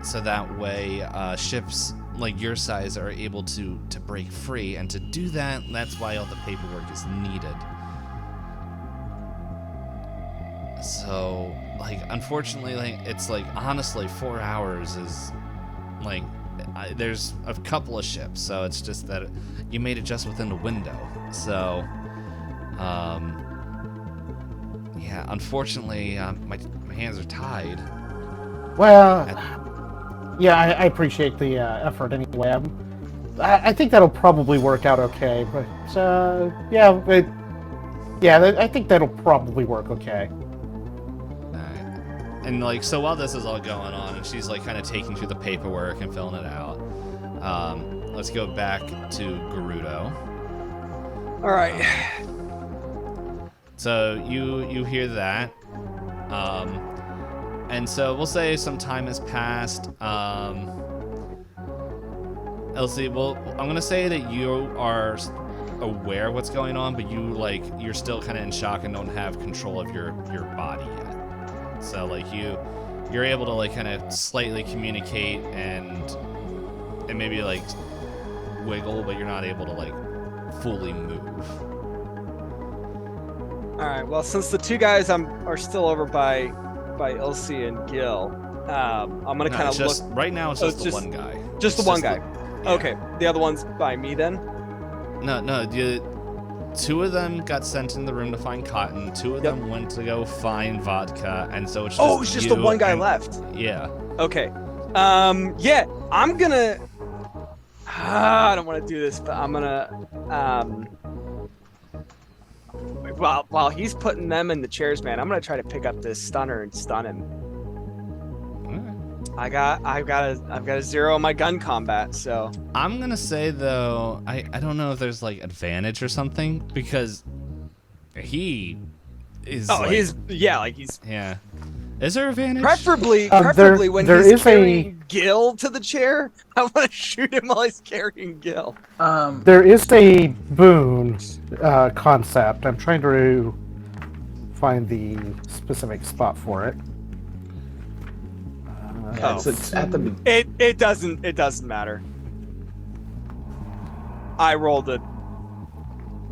so that way ships like your size are able to break free, and to do that, that's why all the paperwork is needed. So, like, unfortunately, like, it's like, honestly, 4 hours is like, there's a couple of ships, so it's just that you made it just within the window. So yeah, unfortunately, my hands are tied. Well, yeah, I appreciate the effort anyway. I think that'll probably work out okay. But I think that'll probably work okay. And like, so while this is all going on, and she's like kind of taking through the paperwork and filling it out, let's go back to Gerudo. All right. So you hear that, and so we'll say some time has passed. Elsie, well, I'm gonna say that you are aware of what's going on, but you're still kind of in shock and don't have control of your body yet. So like you're able to like kind of slightly communicate and maybe like wiggle, but you're not able to like fully move. All right. Well, since the two guys are still over by Elsie and Gil, I'm gonna kind of look. Right now, it's just the one guy. Just the one guy. Yeah. Okay. The other one's by me then. No. 2 of them got sent in the room to find cotton. 2 of them went to go find vodka, and so it's just Oh, it's just the one guy left. Yeah. Okay. Yeah, I'm gonna. I don't want to do this, but I'm gonna. While he's putting them in the chairs, man, I'm gonna try to pick up this stunner and stun him. I've got a 0 on my gun combat, so I'm gonna say though, I don't know if there's like advantage or something because he is. Oh, like, he's he's yeah. Is there advantage? preferably when there he's is carrying Gil to the chair. I want to shoot him while he's carrying Gil. There is a boon concept. I'm trying to find the specific spot for it. It's at the beginning. It doesn't matter. I rolled a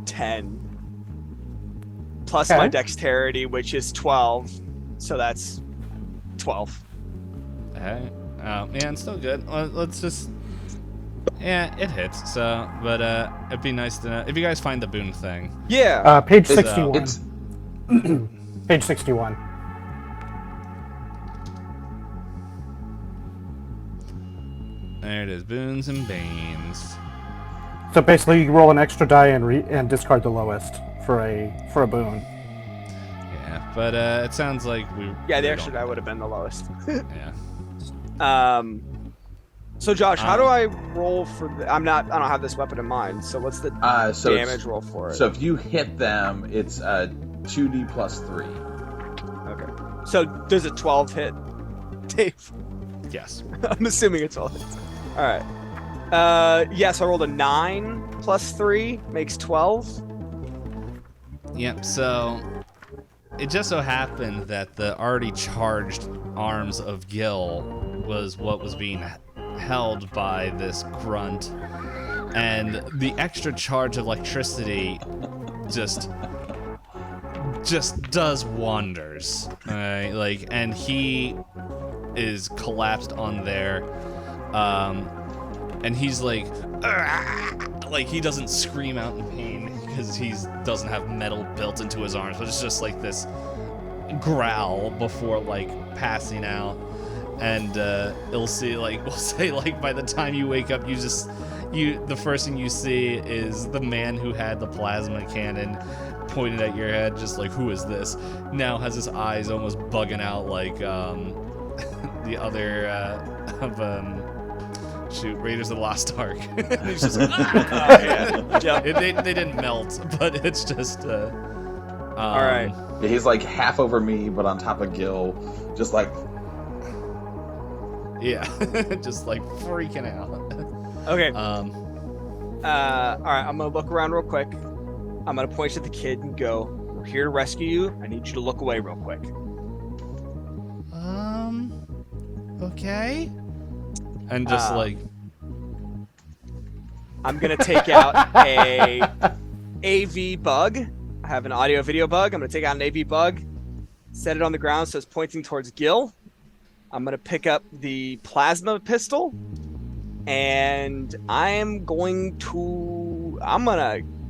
10 plus my dexterity, which is 12, so that's 12. Yeah, it's still good. Let's just. Yeah, it hits. So, but it'd be nice to know if you guys find the boon thing. Yeah. Page 61. It's Page 61. There it is, boons and banes. So basically, you roll an extra die and discard the lowest for a boon. Yeah, but it sounds like we. Yeah, the we extra don't- die would have been the lowest. Yeah. So Josh, how do I roll for the, I don't have this weapon in mind, so what's the so damage roll for it? So if you hit them, it's 2d plus 3. Okay. So does a 12 hit, Dave? Yes. I'm assuming it's all hits. Alright. Yes, I rolled a 9 plus 3, makes 12. Yep. So it just so happened that the already charged arms of Gil was what was being held by this grunt, and the extra charge of electricity just does wonders. Alright, like, and he is collapsed on there, and he's like he doesn't scream out in pain because he doesn't have metal built into his arms, but it's just like this growl before passing out. And we'll say by the time you wake up, the first thing you see is the man who had the plasma cannon pointed at your head, just like, who is this? Now has his eyes almost bugging out like the other Raiders of the Lost Ark. And he's just they didn't melt, but it's just All right. Yeah, he's like half over me, but on top of Gil, just like. Yeah, just like freaking out. Okay. All right. I'm gonna look around real quick. I'm gonna point at the kid and go, "We're here to rescue you. I need you to look away real quick." Okay. And just I'm gonna take out a AV bug. I have an audio video bug. I'm gonna take out an AV bug, set it on the ground so it's pointing towards Gil. I'm gonna pick up the plasma pistol, and I'm gonna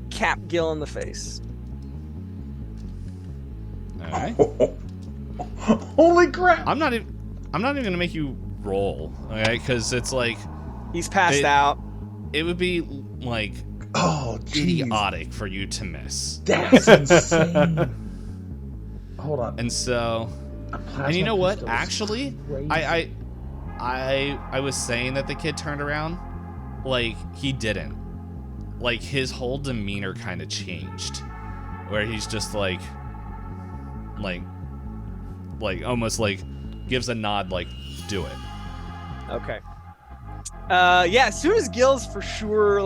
cap Gil in the face. all right. Holy crap! I'm not even gonna make you roll, okay? Because it's like He's passed out. it would be like Oh, geez. idiotic for you to miss. That's insane. Hold on. And so, and you know what? Actually, I was saying that the kid turned around, like he didn't. Like his whole demeanor kind of changed, where he's just like almost like gives a nod, like do it. Okay. Yeah. As soon as Gil's for sure,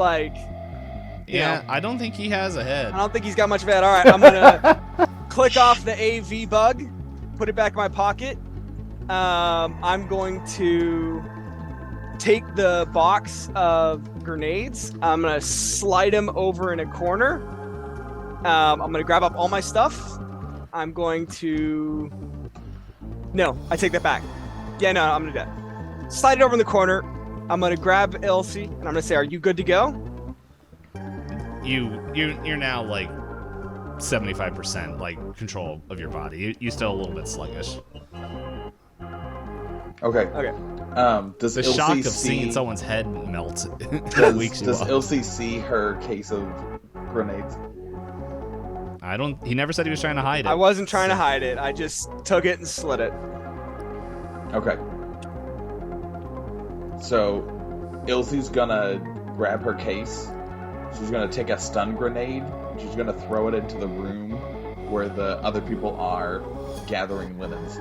Yeah, I don't think he has a head. I don't think he's got much of that. All right, I'm gonna click off the AV bug, put it back in my pocket. I'm going to take the box of grenades. I'm gonna slide them over in a corner. I'm gonna grab up all my stuff. I'm going to. No, I take that back. Yeah, no, I'm gonna do that. Slide it over in the corner. I'm gonna grab Elsie and I'm gonna say, "Are you good to go?" you're now like 75% like control of your body. You're still a little bit sluggish. Okay. Does The Ilse shock of see, seeing someone's head melt wakes you does up. Ilse see her case of grenades? He never said he was trying to hide it. I wasn't trying to hide it. I just took it and slid it. Okay. So, Ilse's gonna grab her case. She's gonna take a stun grenade. She's gonna throw it into the room where the other people are gathering linens.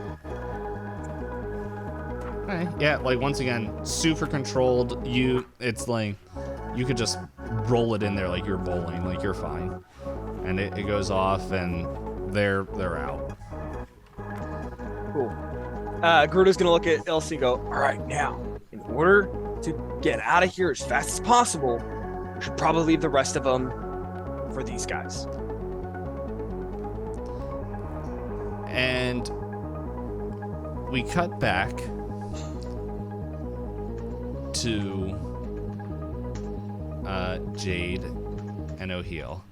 Okay. Yeah, like once again, super controlled. It's like you could just roll it in there like you're bowling, like you're fine, and it goes off, and they're out. Cool. Gerudo's gonna look at Elsie and go, all right, now, in order to get out of here as fast as possible, we should probably leave the rest of them for these guys. And we cut back to Jade and O'Heal.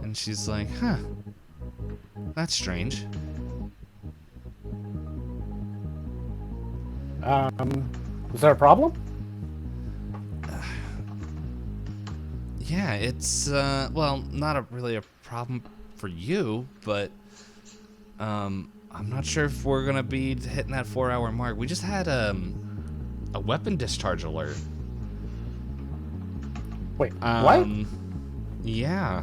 And she's like, huh, that's strange. Is there a problem? Yeah, it's, well, not really a problem for you, but, I'm not sure if we're gonna be hitting that 4-hour mark. We just had, a weapon discharge alert. Wait, what? Yeah.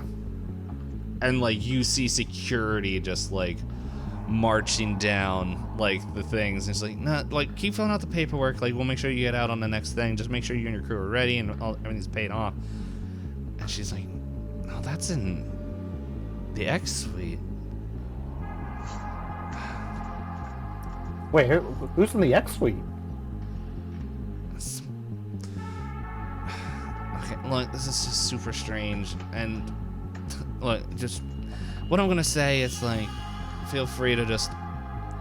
And, like, you see security just, like, marching down, like, the things. And it's like, no, like, keep filling out the paperwork. Like, we'll make sure you get out on the next thing. Just make sure you and your crew are ready and everything's paid off. And she's like, no, that's in the X suite. Wait, who's in the X suite? Okay, look, this is just super strange. And, look, just what I'm going to say is, like, feel free to just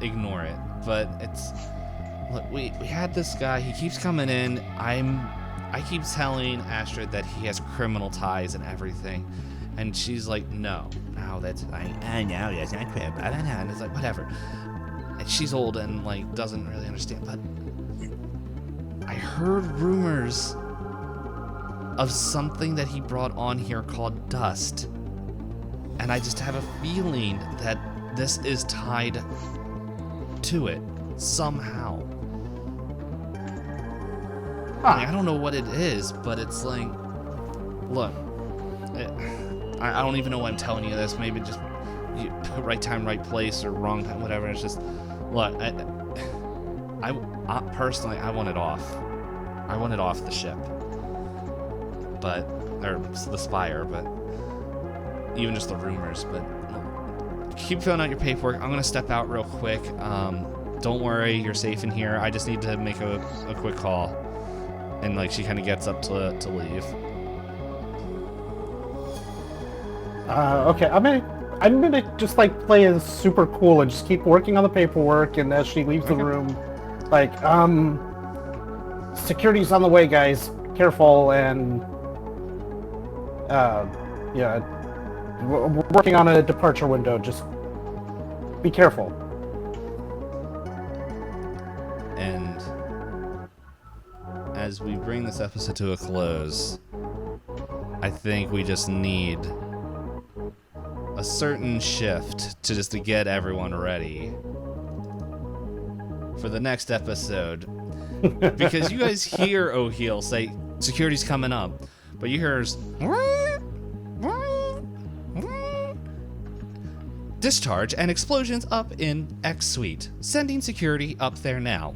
ignore it. But it's, look, we had this guy. He keeps coming in. I keep telling Astrid that he has criminal ties and everything. And she's like, no, that's, I know, that's not crap. I don't know. And it's like, whatever. And she's old and, like, doesn't really understand. But I heard rumors of something that he brought on here called dust. And I just have a feeling that this is tied to it somehow. Like, I don't know what it is, but it's like, look, I don't even know why I'm telling you this. Maybe just right time, right place, or wrong time, whatever. It's just, look, I personally, I want it off. I want it off the ship, or the Spire, but even just the rumors. But keep filling out your paperwork. I'm gonna step out real quick. Don't worry, you're safe in here. I just need to make a quick call. And, like, she kind of gets up to leave. Okay, I'm gonna just, like, play as super cool and just keep working on the paperwork, and as she leaves the room, like, security's on the way, guys. Careful, and, yeah, we're working on a departure window. Just be careful. And as we bring this episode to a close, I think we just need a certain shift to get everyone ready for the next episode. Because you guys hear O'Heal say, security's coming up, but you hear discharge and explosions up in X Suite, sending security up there now.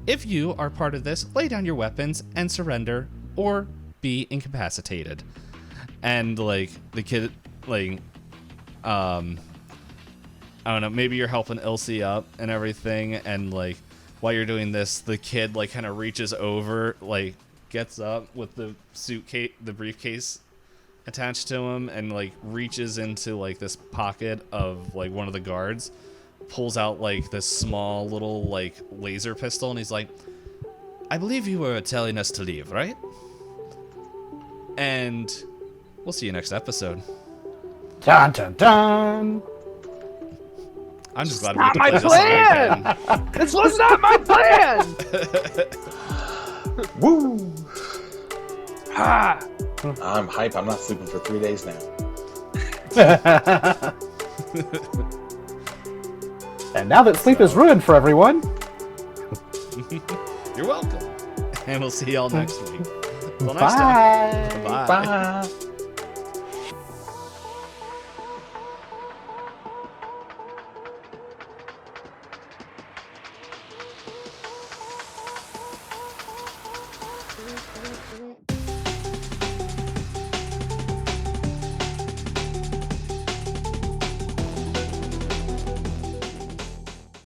If you are part of this, lay down your weapons and surrender or be incapacitated. And, like, the kid, like, I don't know, maybe you're helping Ilse up and everything, and, like, while you're doing this, the kid, like, kind of reaches over, like, gets up with the briefcase attached to him, and, like, reaches into, like, this pocket of, like, one of the guards, pulls out, like, this small little, like, laser pistol, and he's like, I believe you were telling us to leave, right? And we'll see you next episode. Dun dun dun. I'm just glad Not we my get to play plan! this on weekend. This was not my plan! Woo! Ah, I'm hype. I'm not sleeping for 3 days now. And now that sleep is ruined for everyone. You're welcome. And we'll see y'all next week. Till next time. Bye. Bye. Bye.